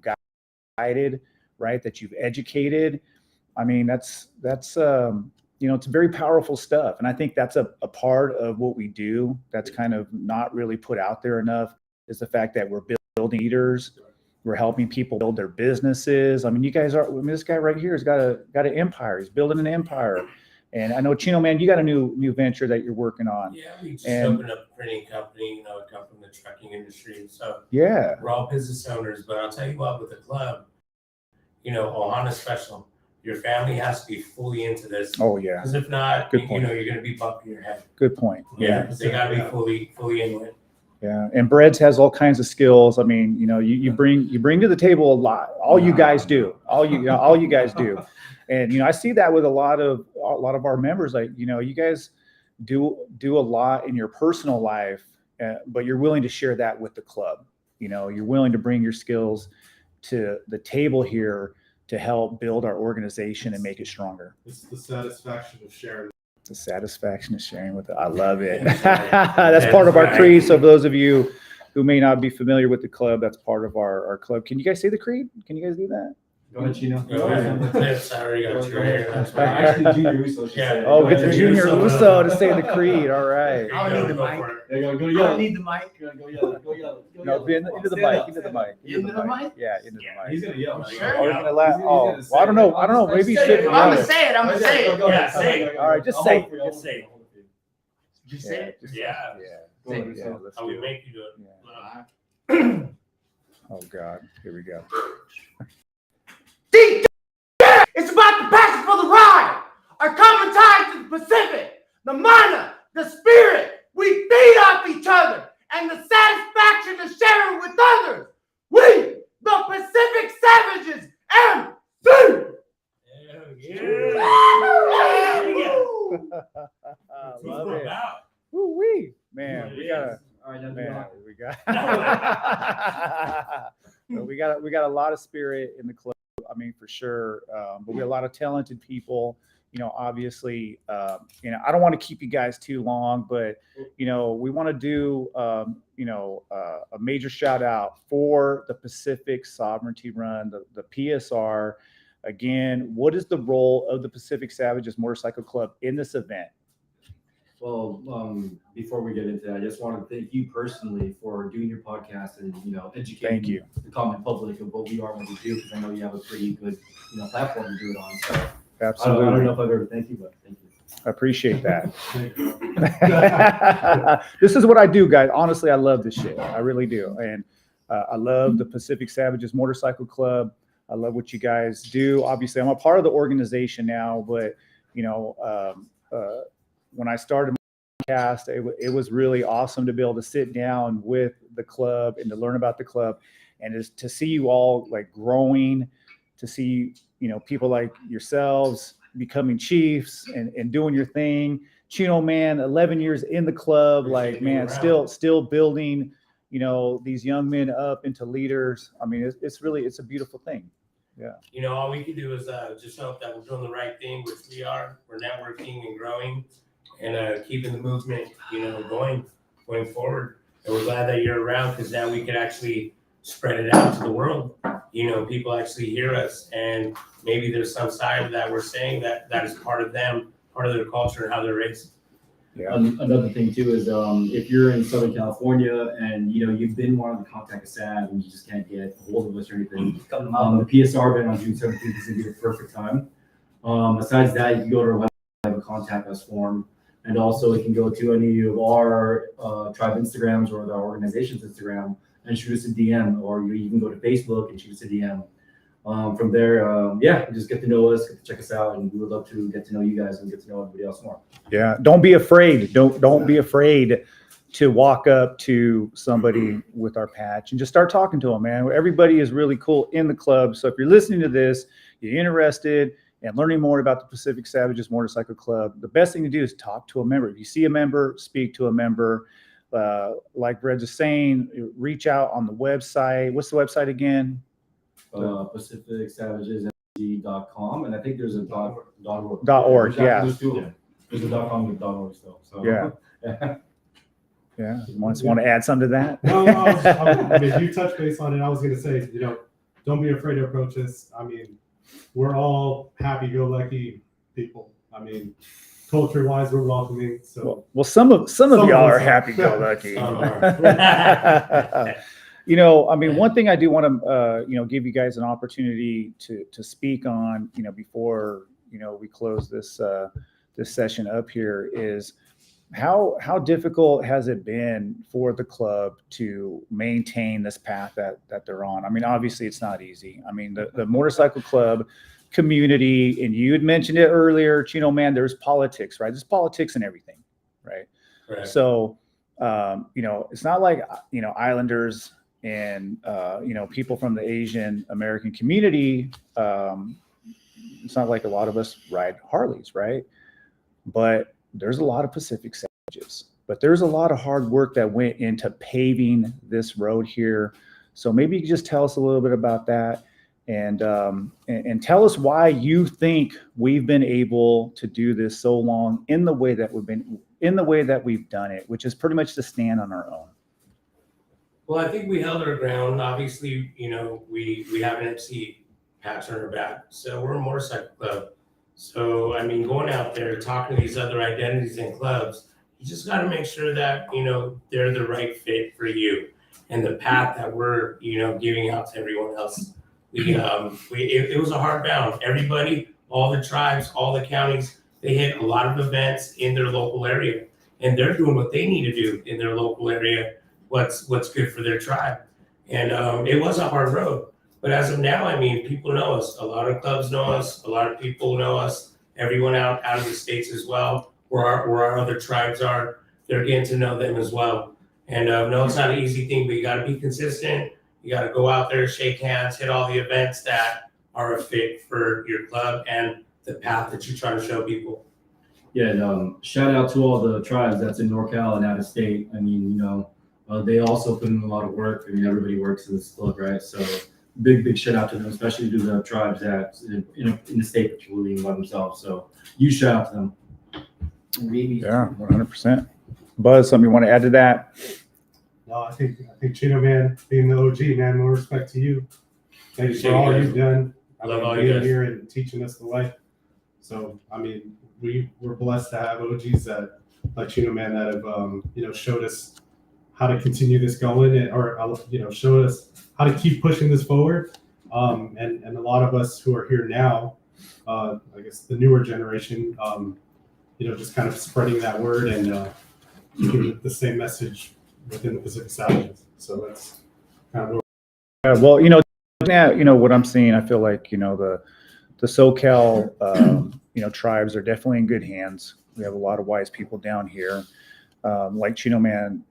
guided, right? That you've educated. I mean, that's it's very powerful stuff, and I think that's a part of what we do that's kind of not really put out there enough, is the fact that we're building leaders. We're helping people build their businesses. I mean, you guys are. I mean, this guy right here has got an empire. He's building an empire. And I know Chino, man, you got a new venture that you're working on. Yeah, we just And- opened up a printing company. You know, I come from the trucking industry, so Yeah. we're all business owners. But I'll tell you what, with the club, you know, Ohana special, your family has to be fully into this. Oh yeah. Because if not, Good you point. know, you're gonna be bumping your head. Good point. Yeah, Yeah. they gotta be fully into it. Yeah. And Breads has all kinds of skills. I mean, you know, you bring to the table a lot. All you guys do. All you guys do. And you know, I see that with a lot of our members. Like, you know, you guys do a lot in your personal life, but you're willing to share that with the club. You know, you're willing to bring your skills to the table here to help build our organization and make it stronger. It's the satisfaction of sharing. The satisfaction of sharing with it. I love it. That's part of our creed. So for those of you who may not be familiar with the club, that's part of our club. Can you guys say the creed? Can you guys do that? Go ahead, Chino. Go ahead. Yes, I already got you right here. That's right. Actually, Junior Russo should Yeah. say it. Oh, Go get the ahead, junior Russo. Uso to say the creed. All right. I don't need the Go mic. for it. There you go. Go I yell. don't need the mic. Go yell. Go yell. Go No, yell. into the Stand mic. up, Into the stand up. mic. Into the mic? Yeah, into the He's mic. gonna yell. Sure. Oh, you're gonna laugh. He's Oh, gonna say well, I don't know. it. I don't know. Maybe you Say should. it. I'm gonna say it. I'm gonna say it. Go ahead. Yeah, say it. All right, just I'll say hold it. for you, I'll Just say it. hold for you. Just say it. just- Yeah. Yeah. Go ahead, Yeah, Russo. let's I do would it. make you do it. Yeah. Oh God. Here we go. It's about the passion for the ride, our common ties to the Pacific, the mana, the spirit. We feed off each other, and the satisfaction of sharing with others. We, the Pacific Savages, MC. I What's love it it. about? Woo wee, man. We got All right, now do man. it. We got. we got a lot of spirit in the club. I mean, for sure. But we have a lot of talented people. You know, obviously, you know, I don't want to keep you guys too long, but you know, we want to do, you know, a major shout out for the Pacific Sovereignty Run, the PSR. Again, what is the role of the Pacific Savages Motorcycle Club in this event? Well, before we get into that, I just want to thank you personally for doing your podcast and, you know, educating Thank you. the common public of what we are and what we do, because I know you have a pretty good, you know, platform to do it on. So Absolutely. I don't know if I've ever thanked you, but thank you. I appreciate that. Thank you. This is what I do, guys. Honestly, I love this shit. I really do. And I love the Pacific Savages Motorcycle Club. I love what you guys do. Obviously, I'm a part of the organization now, but you know, when I started my podcast, it was really awesome to be able to sit down with the club and to learn about the club, and to see you all like growing, to see, you know, people like yourselves becoming chiefs and doing your thing. Chino, man, 11 years in the club, Appreciate like, being man, around. still building, you know, these young men up into leaders. I mean, it's really, it's a beautiful thing. You know, all we can do is just hope that we're doing the right thing, which we are. We're networking and growing and keeping the movement, you know, going forward. And we're glad that you're around, because now we can actually spread it out to the world. You know, people actually hear us, and maybe there's some side of that we're saying that is part of them, part of their culture and how they're raised. Yeah. Another thing too is if you're in Southern California and you know you've been wanting to contact a SAD and you just can't get a hold of us or anything, the PSR event on June 17th is gonna be the perfect time. Besides that, you can go to our website, have a contact us form, and also you can go to any of our tribe Instagrams or the organization's Instagram and shoot us a DM, or you can go to Facebook and shoot us a DM. From there, just get to know us, get to check us out, and we would love to get to know you guys and get to know everybody else more. Yeah. Don't be afraid. Don't be afraid to walk up to somebody with our patch and just start talking to them, man. Everybody is really cool in the club. So if you're listening to this, you're interested in learning more about the Pacific Savages Motorcycle Club, the best thing to do is talk to a member. If you see a member, speak to a member. Like Brett is saying, reach out on the website. What's the website again? PacificSavagesMG.com, and I think there's a .org. .org, yeah. There's two of them. There's a .com and .org still. So Yeah. Yeah. Want to add something to that? No, I mean, you touched base on it. I was going to say, you know, don't be afraid to approach us. I mean, we're all happy-go-lucky people. I mean, culture-wise, we're welcoming. So, Well, some of y'all are us are. happy-go-lucky. Some are. You know, I mean, one thing I do want to, you know, give you guys an opportunity to speak on, you know, before, you know, we close this this session up here is how difficult has it been for the club to maintain this path that they're on? I mean, obviously it's not easy. I mean, the motorcycle club community, and you had mentioned it earlier, Chino man, there's politics, right? There's politics in everything, right? Right. So, it's not like, Islanders and, people from the Asian American community. It's not like a lot of us ride Harleys, right? But there's a lot of Pacific Savages, but there's a lot of hard work that went into paving this road here. So maybe you can just tell us a little bit about that, and tell us why you think we've been able to do this so long in the way that we've done it, which is pretty much to stand on our own. Well, I think we held our ground. Obviously, we have an MC patch on our back, so we're a motorcycle club. So, I mean, going out there, talking to these other identities and clubs, you just got to make sure that, they're the right fit for you and the path that we're, giving out to everyone else. It was a hard bound. Everybody, all the tribes, all the counties, they hit a lot of events in their local area, and they're doing what they need to do in their local area, what's good for their tribe. And it was a hard road. But as of now, I mean, people know us. A lot of clubs know us. A lot of people know us. Everyone out of the States as well, where our other tribes are, they're getting to know them as well. And no, it's not an easy thing, but you got to be consistent. You got to go out there, shake hands, hit all the events that are a fit for your club and the path that you're trying to show people. Yeah, and shout out to all the tribes that's in NorCal and out of state. I mean, they also put in a lot of work. I mean, everybody works in this club, right? So big shout out to them, especially to the tribes that in the state that truly by themselves. So you shout out to them. Yeah, 100%. Buzz, something you want to add to that? No, I think Chino man, being the OG, man, more respect to you. Thanks for all you've done. I love all you being guys here and teaching us the way. So, I mean, we're blessed to have OGs that, like Chino man, that have showed us how to continue this going, or showed us how to keep pushing this forward. And a lot of us who are here now, I guess the newer generation, just kind of spreading that word and keeping the same message within the Pacific Savages. So that's kind of Well, now, what I'm seeing, I feel like, the SoCal, tribes are definitely in good hands. We have a lot of wise people down here. Like Chino man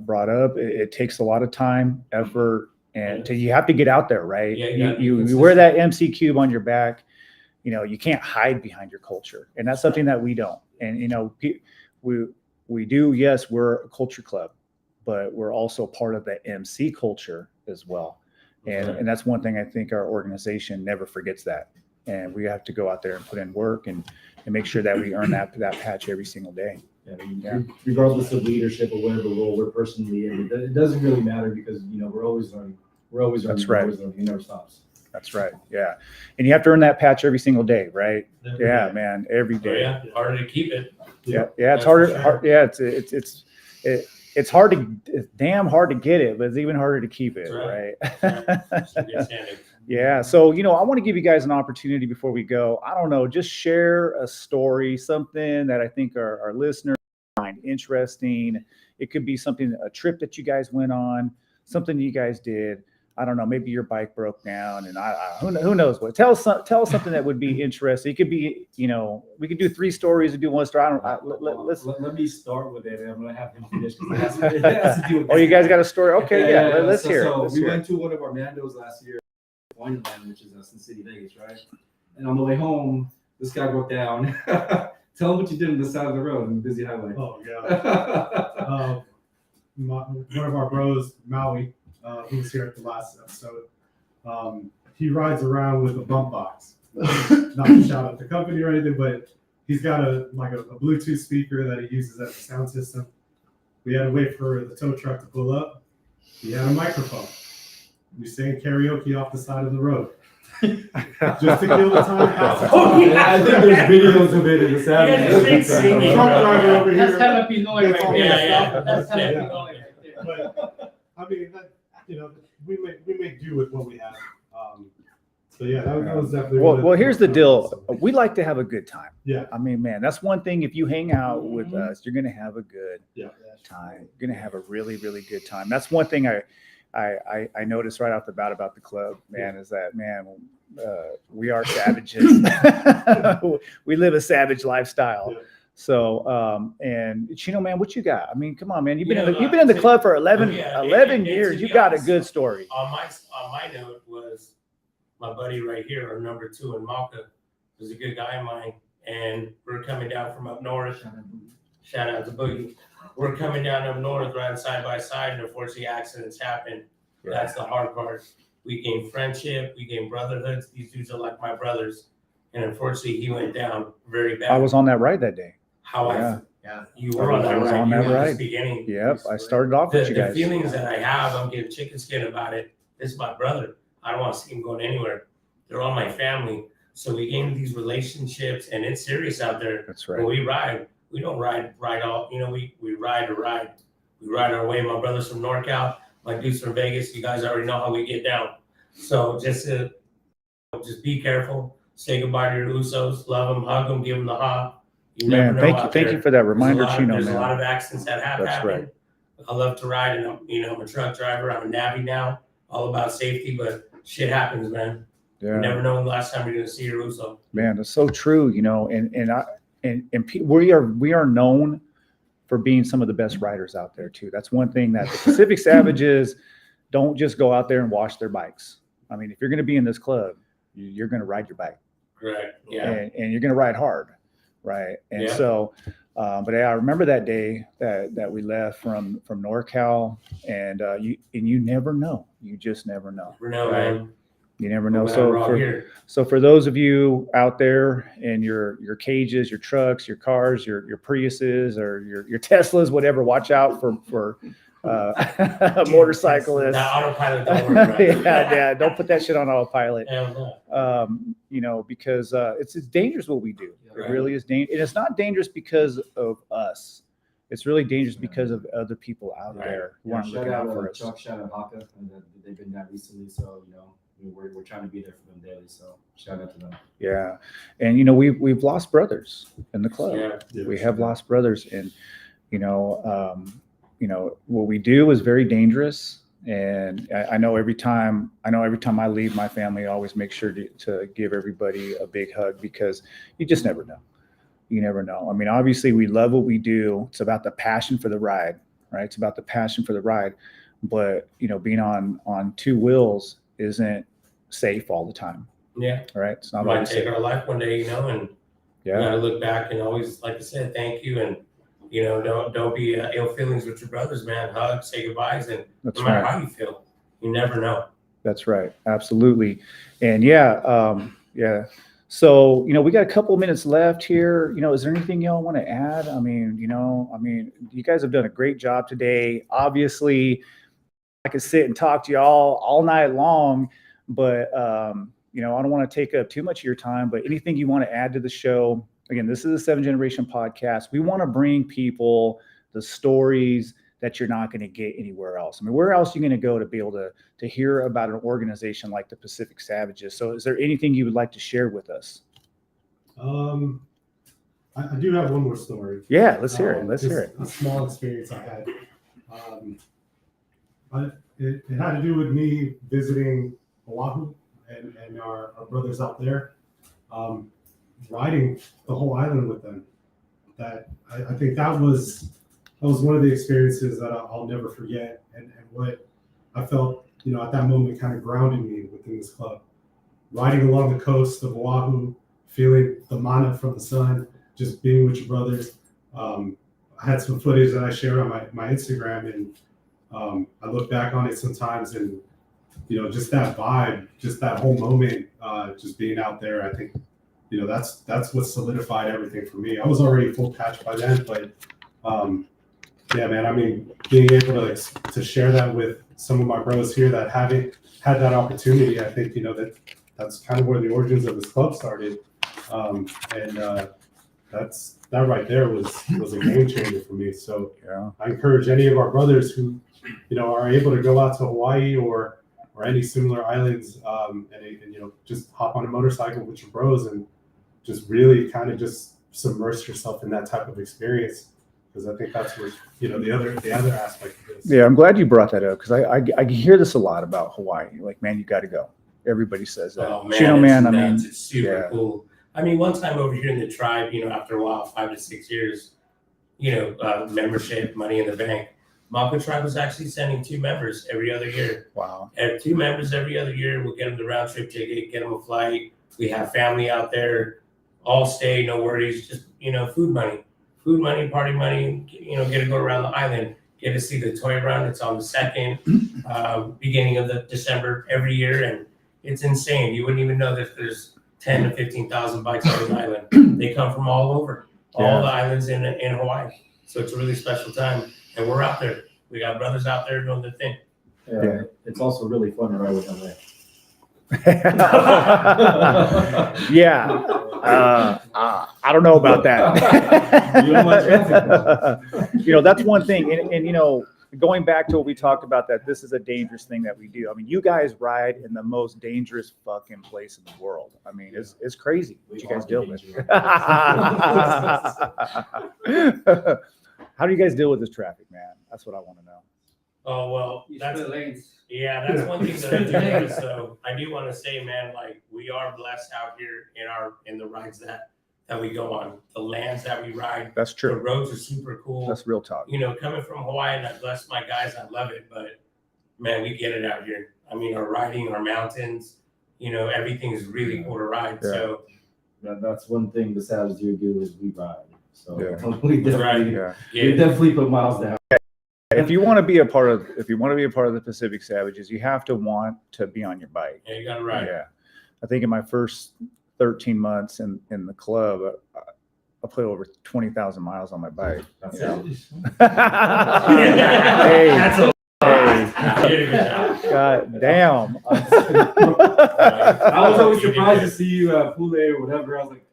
brought up, it takes a lot of time, effort, and you have to get out there, right? Yeah, you wear that MC cube on your back. You can't hide behind your culture, and that's something that we don't. And we do. Yes, we're a culture club, but we're also part of the MC culture as well. And that's one thing I think our organization never forgets that. And we have to go out there and put in work and make sure that we earn that patch every single day. Yeah, regardless of leadership or whatever role we're personally in, it doesn't really matter because we're always learning. We're always learning. That's right. Always learning. It never stops. That's right. Yeah, and you have to earn that patch every single day, right? Yeah, man, every day. Oh, yeah, harder to keep it. Yeah, it's harder. Yeah, it's hard to, it's damn hard to get it, but it's even harder to keep it, right? Yeah. So, I want to give you guys an opportunity before we go. I don't know, just share a story, something that I think our listeners find interesting. It could be a trip that you guys went on, something you guys did. I don't know, maybe your bike broke down, and who knows what. Tell us something that would be interesting. It could be, we could do 3 stories and do 1 story. Let me start with it, and I'm gonna have him finish because it has to do with. Oh, you guys got a story? Okay, yeah. Let's hear it. So we went to one of our Mandos last year, Wonderland, which is in City, Vegas, right? And on the way home, this guy broke down. Tell him what you did on the side of the road on the busy highway. Oh yeah. One of our bros, Maui, who was here at the last episode, he rides around with a bump box. Not to shout out the company or anything, but he's got a Bluetooth speaker that he uses as a sound system. We had to wait for the tow truck to pull up. He had a microphone. We sang karaoke off the side of the road. Just to kill the time. Oh, yeah. I think there's videos of it in the sound. Yeah, straight singing. Truck driver over here. That's hella Pinoy right there. Yeah. That's hella Yeah. Pinoy right there. But I mean, we make do with what we have. So yeah, that was definitely. Well, here's the deal. We like to have a good time. Yeah. I mean, man, that's one thing. If you hang out with us, you're going to have a good Yeah. time. You're going to have a really, really good time. That's one thing I noticed right off the bat about the club, man, is that, man, we are savages. We live a savage lifestyle. Yeah. So, and Chino, man, what you got? I mean, come on, man. You've You know, been in the club for 11 and years. to You be got a honest, good story. On my note was my buddy right here, our number 2 in Malka, was a good guy of mine, and we're coming down from up north. Shout out to Boogie. We're coming down up north, riding side by side, and unfortunately, accidents happen. That's the hard part. We gained friendship, we gained brotherhoods. These dudes are like my brothers, and unfortunately, he went down very bad. I was on that ride that day. You were on that I was ride. on You that were ride. just beginning. Yep, I started off with you The guys. feelings that I have, I'm getting chicken skin about it. This is my brother. I don't want to see him going anywhere. They're all my family. So we gain these relationships, and it's serious out there. That's When right. we ride, we don't ride all, we ride to ride. We ride our way. My brother's from NorCal, my dude's from Vegas. You guys already know how we get down. So just be careful. Say goodbye to your Usos. Love them, hug them, give them the hug. You never Man, know thank you for that reminder, Chino, There's a lot man. of accidents that have That's happened. right. I love to ride, and I'm a truck driver. I'm a Navy now, all about safety, but shit happens, man. You Yeah, never know when the last time you're gonna see your Uso. man, it's so true. We are known for being some of the best riders out there too. That's one thing that the Pacific Savages don't just go out there and wash their bikes. I mean, if you're going to be in this club, you're going to ride your bike. Correct. Yeah. And you're going to ride hard, right? And Yeah. so, but I remember that day that we left from NorCal, and you never know. You just never know. Never know, Right. man. You never know. Glad we're all So here. for those of you out there in your cages, your trucks, your cars, your Priuses, or your Teslas, whatever, watch out for motorcyclists. That autopilot don't work, right? Yeah, don't put that shit on autopilot. Hell no. Because it's dangerous what we do. It Right. really is dangerous. And it's not dangerous because of us. It's really dangerous because of other people out Right. there who Yeah, aren't shout looking out out for us. Chuck, shout out Haka, and they've been that recently, so we're trying to be there for them daily. So shout out to them. Yeah, and we've lost brothers in the club. Yeah. We have lost brothers, and what we do is very dangerous. And I know every time I leave my family, I always make sure to give everybody a big hug, because you just never know. You never know. I mean, obviously we love what we do. It's about the passion for the ride, right? It's about the passion for the ride. But being on two wheels isn't safe all the time, Yeah. right? It's not Might always take safe. our life one day, and you Yeah, gotta look back and always, like I said, thank you, and don't be ill feelings with your brothers, man. Hug, say goodbyes, and that's no matter right. how you feel, you never know. That's right. Absolutely. And yeah. So, we got a couple minutes left here. Is there anything y'all want to add? I mean, you guys have done a great job today. Obviously, I could sit and talk to y'all all night long, but, I don't want to take up too much of your time, but anything you want to add to the show? Again, this is a 7th Generation podcast. We want to bring people the stories that you're not going to get anywhere else. I mean, where else are you going to go to be able to hear about an organization like the Pacific Savages? So is there anything you would like to share with us? I do have one more story. Yeah, let's hear it. Let's Just hear it. A small experience I had. It had to do with me visiting Oahu and our brothers out there, riding the whole island with them. That I think that was one of the experiences that I'll never forget, and what I felt, at that moment kind of grounded me within this club. Riding along the coast of Oahu, feeling the mana from the sun, just being with your brothers. I had some footage that I shared on my Instagram, and I look back on it sometimes, and just that vibe, just that whole moment, just being out there. I think that's what solidified everything for me. I was already full patch by then, but yeah, man. I mean, being able to share that with some of my bros here that haven't had that opportunity, I think that's kind of where the origins of this club started, and that right there was a game changer for me. So Yeah. I encourage any of our brothers who are able to go out to Hawaii or or any similar islands, and you know, just hop on a motorcycle with your bros and just really kind of just submerge yourself in that type of experience. Because I think that's where, you know, the other aspect of this. Yeah, I'm glad you brought that up because I hear this a lot about Hawaii. Like, man, you got to go. Everybody says that. Oh man, Chino it's man, I mean, nuts. It's super yeah. cool. I mean, one time over here in the tribe, you know, after a while, 5 to 6 years, you know, membership, money in the bank. Maka Tribe was actually sending 2 members every other year. Wow. 2 members every other year. We'll get them the round trip ticket, get them a flight. We have family out there, all stay, no worries, just, you know, food money, party money, you know, get to go around the island, get to see the toy run. It's on the 2nd, beginning of the December every year. And it's insane. You wouldn't even know that there's 10 to 15,000 bikes on the island. They come from all over, all the islands in Hawaii. So it's a really special time. And we're out there. We got brothers out there doing their thing. Yeah. It's also really fun to ride with LA. Yeah. I don't know about that. You know my traffic. You know, that's one thing. And, you know, going back to what we talked about, that this is a dangerous thing that we do. I mean, you guys ride in the most dangerous fucking place in the world. I mean, it's crazy what you guys deal with. How do you guys deal with this traffic, man? That's what I want to know. Oh, well, that's lanes. Yeah, that's one thing that I do notice. So I do want to say, man, like we are blessed out here in the rides that we go on, the lands that we ride. That's The true. roads are super cool. That's real talk. You know, coming from Hawaii, and I bless my guys, I love it. But man, we get it out here. I mean, our riding, our mountains, you know, everything is really cool to ride. Yeah. So That's one thing the Savages here do is we ride. So Yeah. we definitely, Yeah. we definitely put miles down. If you want to be a part of the Pacific Savages, you have to want to be on your bike. yeah, you got to ride. Yeah. I think in my first 13 months in the club, I put over 20,000 miles on my bike. That's You know? it. Hey, That's a hey, you did a good job. God damn. I was always surprised to see you at Pule or whatever. I was like,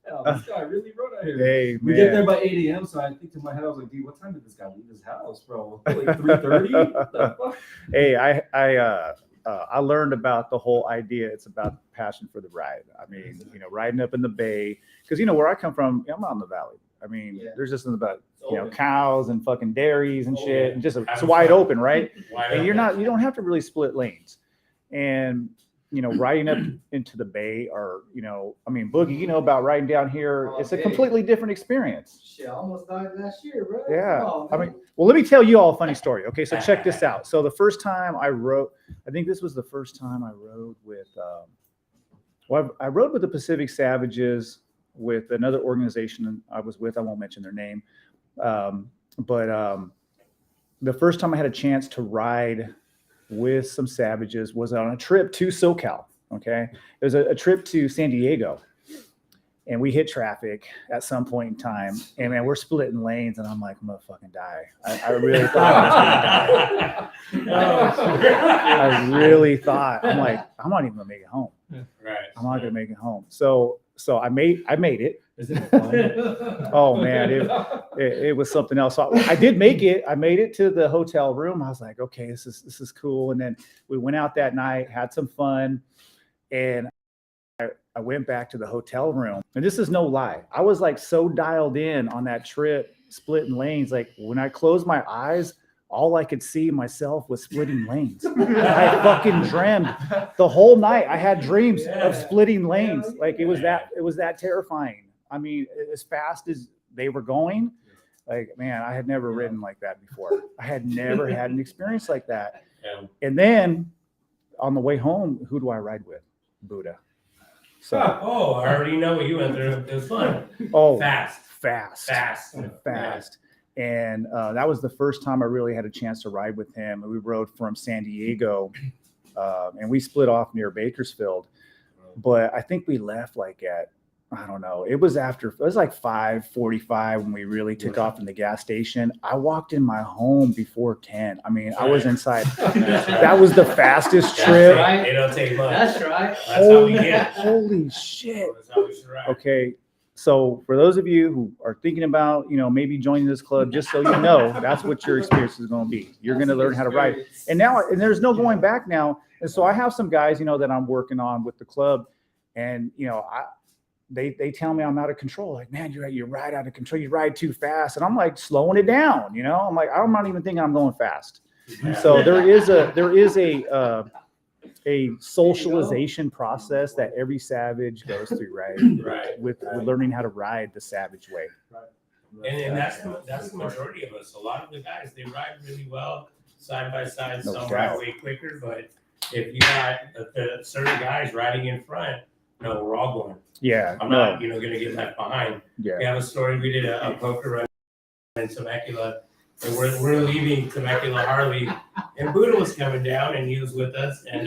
hell, this guy really rode out here. Hey, We get there man. by 8 a.m. So I think to my head, I was like, dude, what time did this guy leave his house, bro? Like 3:30? What the fuck? Hey, I learned about the whole idea. It's about passion for the ride. I mean, you know, riding up in the bay, because you know where I come from, I'm out in the valley. I mean, Yeah. there's just nothing about, you know, Open. cows and fucking dairies and Oh, shit, yeah. and just it's Having wide fun. open, right? Wide And open. you don't have to really split lanes. And you know, riding up into the bay, or you know, I mean, Boogie, you know about riding down here. It's a Okay. completely different experience. Shit, I almost died last year, bro. Yeah. Come on, I man. mean, well, let me tell you all a funny story. Okay, so check this out. So the first time I rode, I think this was the first time I rode with, I rode with the Pacific Savages with another organization I was with. I won't mention their name, but the first time I had a chance to ride with some Savages was on a trip to SoCal. Okay, it was a trip to San Diego. And we hit traffic at some point in time, and man, we're splitting lanes, and I'm like, I'm gonna fucking die. I really thought I was gonna die. I really thought, I'm like, I'm not even gonna make it home. Right. I'm not gonna make it home. So I made it. Isn't it fun? Oh man, it was something else. So I did make it. I made it to the hotel room. I was like, okay, this is cool. And then we went out that night, had some fun, and I went back to the hotel room, and this is no lie. I was like so dialed in on that trip, splitting lanes. Like when I closed my eyes, all I could see myself was splitting lanes. I fucking dreamed the whole night. I had dreams of splitting lanes. Like it was that terrifying. I mean, as fast as they were going, like, man, I had never ridden like that before. I had never had an experience like that. Yeah. And then on the way home, who do I ride with? Buddha. So, Oh, I already know what you went through. It was fun. oh, Fast. fast. And that was the first time I really had a chance to ride with him. We rode from San Diego, and we split off near Bakersfield. But I think we left like at, I don't know, it was like 5:45 when we really took off from the gas station. I walked in my home before 10. I mean, I was inside. That was the fastest trip. right. It don't take much. That's right. That's how we get. Holy shit. That's how we should ride. Okay. So for those of you who are thinking about, you know, maybe joining this club, just so you know, that's what your experience is going to be. You're going to learn how to ride. And there's no going back now. And so I have some guys, that I'm working on with the club, and they tell me I'm out of control. Like, man, you're right out of control. You ride too fast, and I'm like slowing it down. I'm like, I'm not even thinking I'm going fast. So there is a socialization process that every savage goes through, right? Right. With learning how to ride the savage way. And that's the majority of us. A lot of the guys, they ride really well side by side. No Some doubt. ride way quicker, but if you got the certain guys riding in front, no, we're all going. Yeah. I'm not, going to get left behind. Yeah. We have a story. We did a poker run in Temecula, and we're leaving Temecula Harley, and Buddha was coming down, and he was with us. And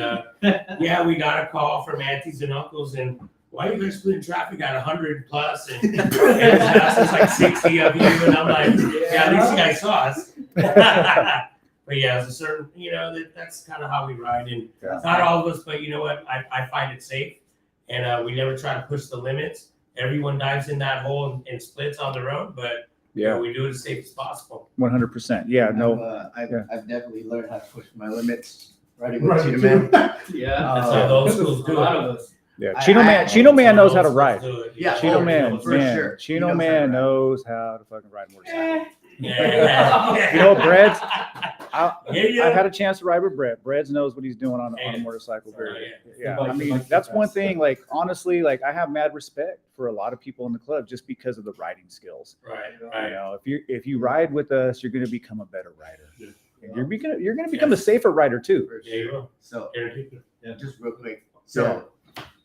yeah, we got a call from aunties and uncles, and why are you guys splitting traffic at 100 plus? And it's like 60 of you, and I'm like, yeah, at least you guys saw us. But yeah, it's a certain, that's kind of how we ride, and not all of us, but you know what? I find it safe, and we never try to push the limits. Everyone dives in that hole and splits on their own, but we do it as safe as possible. 100%. Yeah, no. I've definitely learned how to push my limits riding with Cheetah Man. Yeah, that's how the old schools do it. Yeah, Chino Man knows how to ride. Yeah, Chino Man, for sure. Chino Man knows how to fucking ride a motorcycle. Yeah. Breads. I've had a chance to ride with Brett. Breads knows what he's doing on a motorcycle. Yeah. I mean, that's one thing. Like, honestly, like I have mad respect for a lot of people in the club just because of the riding skills. Right. If you ride with us, you're going to become a better rider. And you're going to become a safer rider too. Yeah, you will. So, just real quick. So,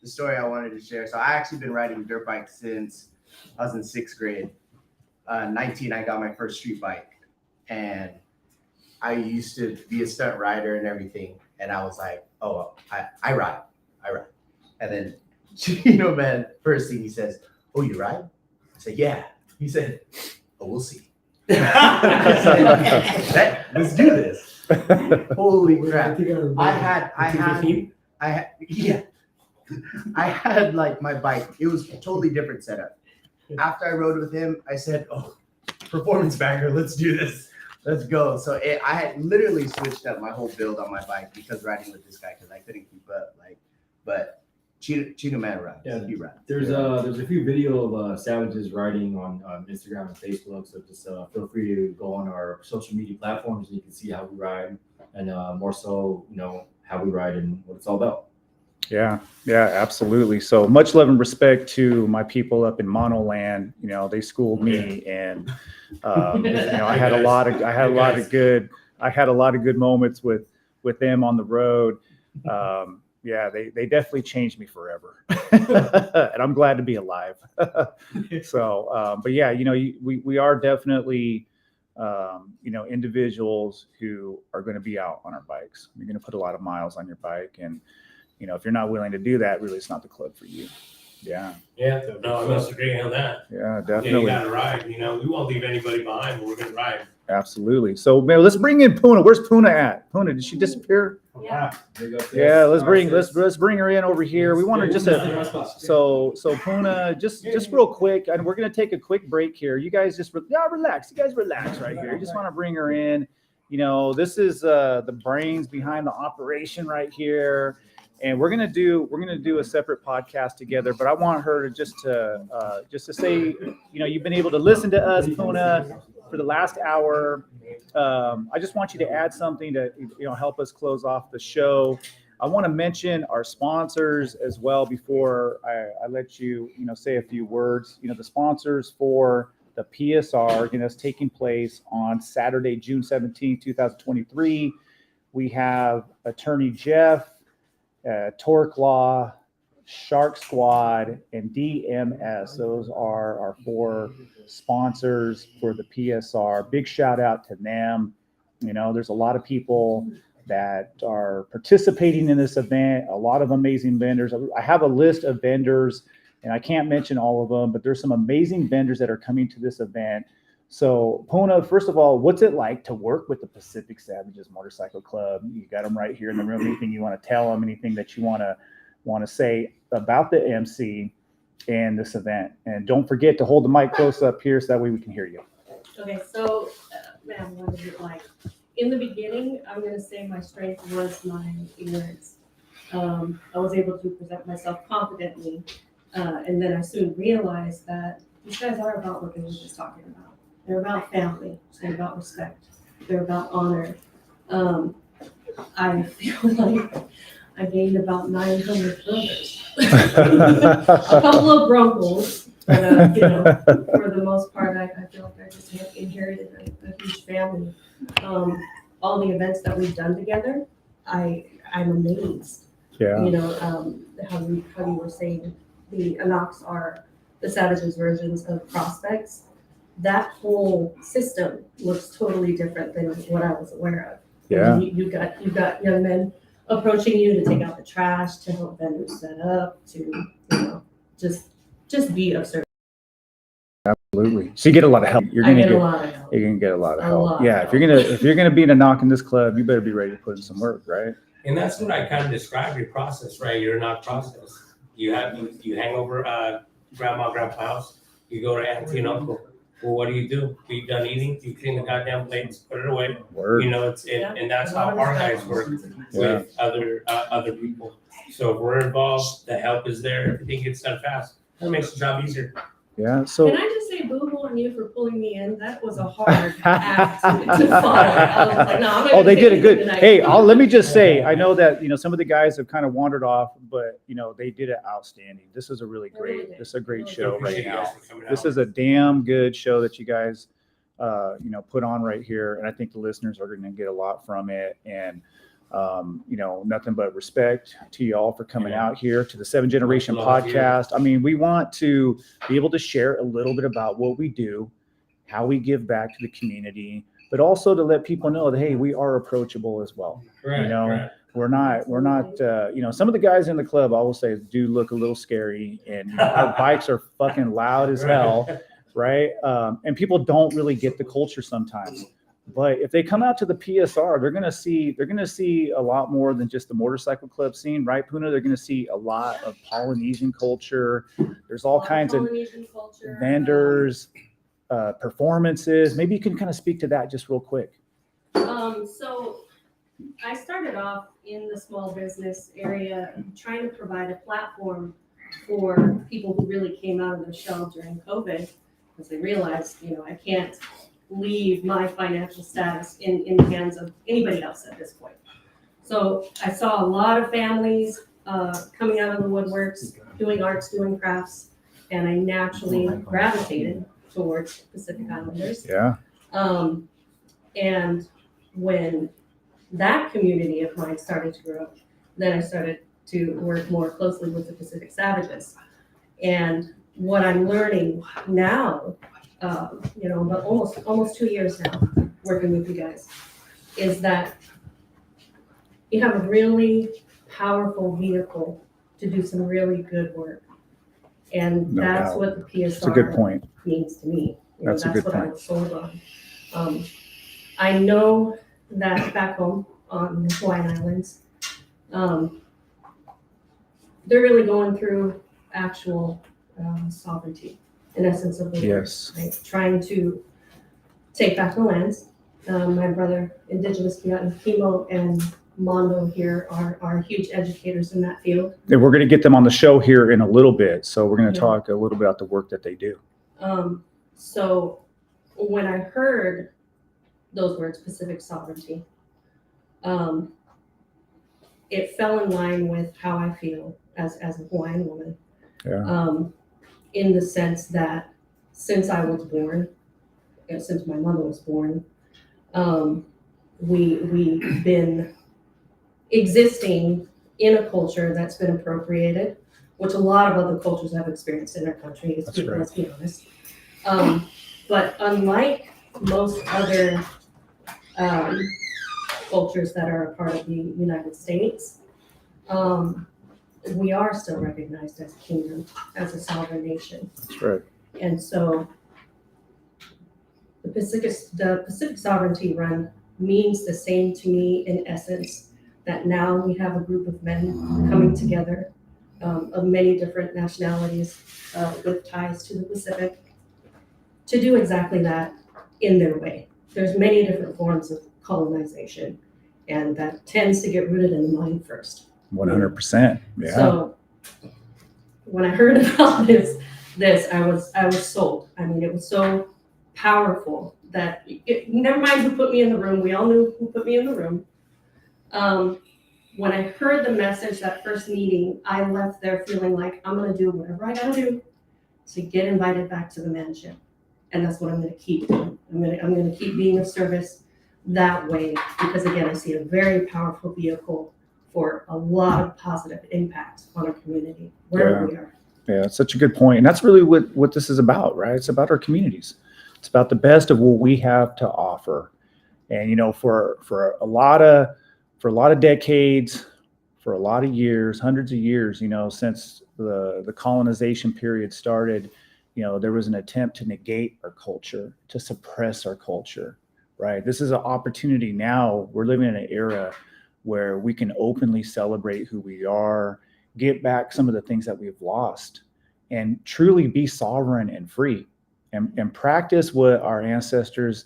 the story I wanted to share. So, I actually been riding dirt bikes since I was in 6th grade. 19, I got my first street bike, and I used to be a stunt rider and everything. And I was like, oh, I ride. And then Chino Man, first thing he says, oh, you ride? I said, yeah. He said, oh, we'll see. Let's do this. Holy crap. I had like my bike. It was a totally different setup. After I rode with him, I said, oh, performance banger, let's do this. Let's go. So I had literally switched up my whole build on my bike because riding with this guy, because I couldn't keep up. But Chino Man rides. Yeah, he rides. There's a few video of savages riding on Instagram and Facebook. So just feel free to go on our social media platforms and you can see how we ride and more so, how we ride and what it's all about. Yeah, absolutely. So much love and respect to my people up in Monoland. They schooled me, and I had a lot of good moments with them on the road. They definitely changed me forever, and I'm glad to be alive. So, but yeah, we are definitely individuals who are going to be out on our bikes. You're going to put a lot of miles on your bike, and if you're not willing to do that, really, it's not the club for you. Yeah. Yeah. No, I must agree on that. Yeah, Yeah, definitely. you got to ride. We won't leave anybody behind, but we're going to ride. Absolutely. So, man, let's bring in Puna. Where's Puna at? Puna, did she disappear? Yeah. Yeah, let's bring her in over here. We want to so Puna, just real quick, and we're gonna take a quick break here. You guys just relax. You guys relax right here. You just want to bring her in. This is the brains behind the operation right here. And we're gonna do a separate podcast together, but I want her to just to say, you've been able to listen to us, Puna, for the last hour. I just want you to add something to help us close off the show. I want to mention our sponsors as well before I let you say a few words. The sponsors for the PSR, is taking place on Saturday, June 17th, 2023. We have Attorney Jeff, Torque Law, Shark Squad, and DMS. Those are our 4 sponsors for the PSR. Big shout out to them. There's a lot of people that are participating in this event, a lot of amazing vendors. I have a list of vendors, and I can't mention all of them, but there's some amazing vendors that are coming to this event. So, Puna, first of all, what's it like to work with the Pacific Savages Motorcycle Club? You got them right here in the room. Anything you want to tell them? Anything that you want to say about the MC and this event? And don't forget to hold the mic close up here so that way we can hear you. Okay, so, what is it like? In the beginning, I'm going to say my strength was my ignorance. I was able to present myself confidently. And then I soon realized that these guys are about what they were just talking about. They're about family, they're about respect, they're about honor. I feel like I gained about 900 brothers. A couple of grunkles, but for the most part, I feel like I just inherited a huge family. All the events that we've done together, I'm amazed. Yeah. How you were saying the Anoks are the Savages versions of prospects. That whole system looks totally different than what I was aware of. Yeah. You got young men approaching you to take out the trash, to help vendors set up, to just be of service. Absolutely. So you get a lot of help. I get a lot of help. You're gonna get a lot of A help. lot Yeah. of If you're gonna be in a knock in this club, you better be ready to put in some work, right? And that's what I kind of describe your process, right? Your knock process. You hang over grandma, grandpa's house. You go to auntie and uncle. Well, what do? You done eating? You clean the goddamn plates, put it away. Word. And that's how our guys work with other people. So if we're involved, the help is there, everything gets done fast. That makes the job easier. Yeah. So Can I just say boo-hoo on you for pulling me in? That was a hard act to follow. I was like, no, I'm not oh, they gonna did say a good. anything Hey, tonight. let me just say, I know that some of the guys have kind of wandered off, but they did it outstanding. This is a really They really great. did. This is a great Really show did. right Appreciate you now. guys for coming This out. is a damn good show that you guys, put on right here, and I think the listeners are going to get a lot from it. And nothing but respect to y'all for coming out here to the 7 Generation Love you. Podcast. I mean, we want to be able to share a little bit about what we do, how we give back to the community, but also to let people know that, hey, we are approachable as well. Right, right. We're not, some of the guys in the club, I will say, do look a little scary, and our bikes are fucking loud as hell, right? And people don't really get the culture sometimes. But if they come out to the PSR, they're gonna see a lot more than just the motorcycle club scene, right, Puna? They're gonna see a lot of Polynesian culture. There's all kinds of Polynesian culture, vendors, performances. Maybe you can kind of speak to that just real quick. So I started off in the small business area trying to provide a platform for people who really came out of their shell during COVID, because they realized, I can't leave my financial status in the hands of anybody else at this point. So I saw a lot of families coming out of the woodworks, doing arts, doing crafts, and I naturally gravitated towards Pacific Islanders. Yeah. And when that community of mine started to grow, then I started to work more closely with the Pacific Savages. And what I'm learning now, but almost 2 years now working with you guys, is that you have a really powerful vehicle to do some really good work. And No that's doubt. what the PSR That's a good point. means to me. That's a good what I point. was sold on. I know that back home on the Hawaiian Islands, they're really going through actual sovereignty, in essence of the word. Yes. Right? Trying to take back the lands. My brother, Indigenous Kimo and Mondo here are huge educators in that field. And we're going to get them on the show here in a little bit. So we're going to Yeah. talk a little bit about the work that they do. So when I heard those words, Pacific sovereignty, it fell in line with how I feel as a Hawaiian woman. Yeah. In the sense that since I was born, since my mother was born, we've been existing in a culture that's been appropriated, which a lot of other cultures have experienced in our country. That's right. Let's be honest. But unlike most other cultures that are a part of the United States, we are still recognized as a kingdom, as a sovereign nation. That's right. And so the Pacific Sovereignty Run means the same to me in essence, that now we have a group of men coming together of many different nationalities with ties to the Pacific to do exactly that in their way. There's many different forms of colonization, and that tends to get rooted in the mind first. 100%. Yeah. So when I heard about this, I was sold. I mean, it was so powerful that never mind who put me in the room. We all knew who put me in the room. When I heard the message that first meeting, I left there feeling like I'm gonna do whatever I gotta do to get invited back to the mansion, and that's what I'm gonna keep doing. I'm gonna keep being of service that way, because again, I see a very powerful vehicle for a lot of positive impact on our community wherever we are. Yeah, it's such a good point. And that's really what this is about, right? It's about our communities. It's about the best of what we have to offer. And, you know, for a lot of decades, for a lot of years, hundreds of years, you know, since the colonization period started, you know, there was an attempt to negate our culture, to suppress our culture, right? This is an opportunity now. We're living in an era where we can openly celebrate who we are, get back some of the things that we've lost, and truly be sovereign and free, and practice what our ancestors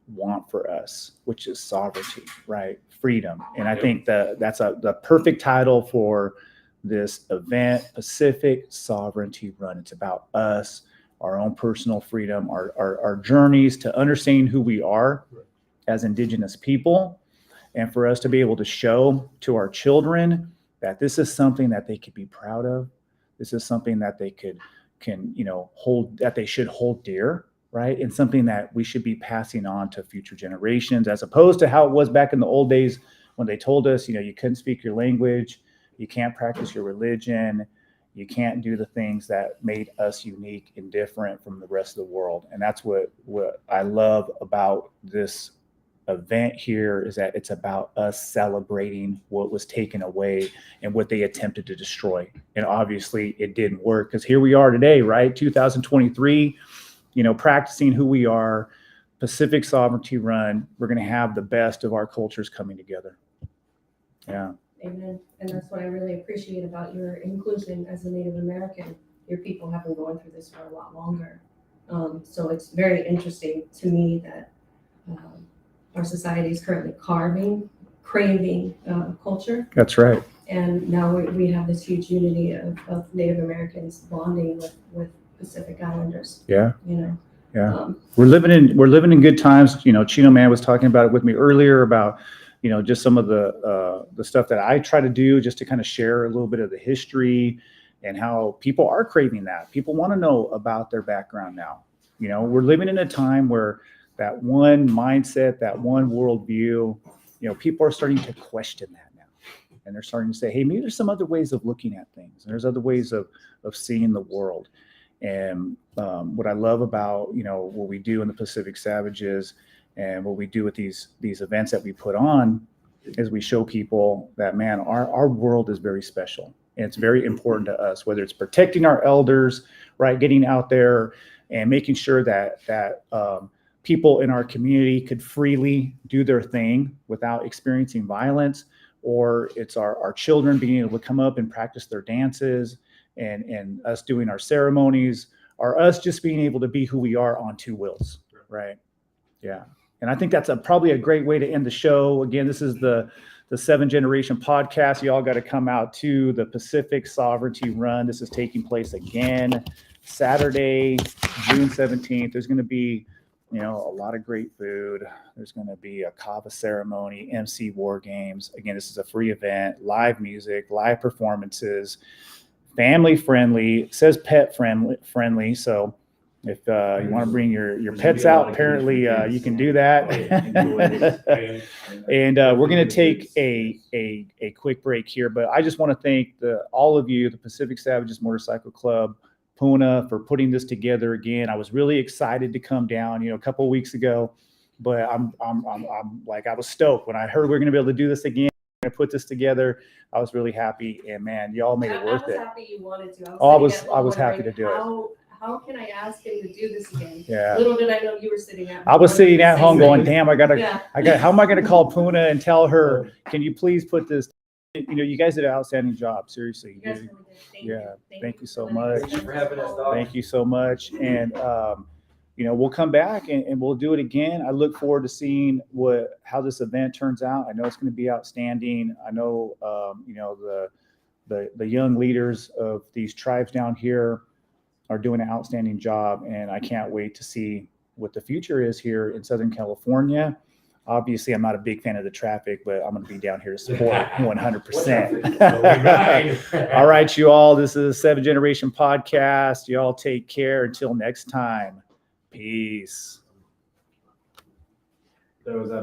want for us, which is sovereignty, right? Freedom. And I think that's the perfect title for this event, Pacific Sovereignty Run. It's about us, our own personal freedom, our journeys to understanding who we are as Indigenous people, and for us to be able to show to our children that this is something that they could be proud of. This is something that they can, you know, hold, that they should hold dear, right? And something that we should be passing on to future generations, as opposed to how it was back in the old days when they told us, you know, you couldn't speak your language, you can't practice your religion, you can't do the things that made us unique and different from the rest of the world. And that's what I love about this event here, is that it's about us celebrating what was taken away and what they attempted to destroy. And obviously it didn't work, because here we are today, right? 2023, you know, practicing who we are, Pacific Sovereignty Run. We're going to have the best of our cultures coming together. Yeah. Amen. And that's what I really appreciate about your inclusion as a Native American. Your people have been going through this for a lot longer. So it's very interesting to me that our society is currently craving culture. That's right. And now we have this huge unity of Native Americans bonding with Pacific Islanders. Yeah. You know. Yeah. We're living in good times. You know, Chino Man was talking about it with me earlier about, you know, just some of the stuff that I try to do just to kind of share a little bit of the history and how people are craving that. People want to know about their background now. You know, we're living in a time where that one mindset, that one worldview, you know, people are starting to question that now. And they're starting to say, hey, maybe there's some other ways of looking at things. And there's other ways of seeing the world. And what I love about, you know, what we do in the Pacific Savages and what we do with these events that we put on is we show people that, man, our world is very special. And it's very important to us, whether it's protecting our elders, right, getting out there and making sure that people in our community could freely do their thing without experiencing violence, or it's our children being able to come up and practice their dances, and us doing our ceremonies, or us just being able to be who we are on two wheels, right? Yeah. And I think that's probably a great way to end the show. Again, this is the 7 Generation Podcast. You all got to come out to the Pacific Sovereignty Run. This is taking place again Saturday, June 17th. There's going to be, you know, a lot of great food. There's going to be a kava ceremony, MC war games. Again, this is a free event, live music, live performances, family friendly. It says pet friendly. So if you want to bring your pets out, apparently you can do that. And we're going to take a quick break here, but I just want to thank all of you, the Pacific Savages Motorcycle Club, Puna, for putting this together again. I was really excited to come down, you know, a couple of weeks ago, but I'm like, I was stoked when I heard we were going to be able to do this again. I put this together. I was really happy, and man, y'all made it worth it. I was happy you wanted to. I was happy to do it. How can I ask him to do this again? Yeah. Little did I know you were sitting at home. I was sitting at home going, damn, how am I going to call Puna and tell her, can you please put this, you know, you guys did an outstanding job. Seriously. You guys really did. Thank you so for much. letting us Thank you for having us, dog. Thank you so much. And we'll come back and we'll do it again. I look forward to seeing how this event turns out. I know it's going to be outstanding. I know, the young leaders of these tribes down here are doing an outstanding job, and I can't wait to see what the future is here in Southern California. Obviously, I'm not a big fan of the traffic, but I'm going to be down here to support 100%. All right, you all. This is a 7 Generation Podcast. You all take care. Until next time. Peace. There was that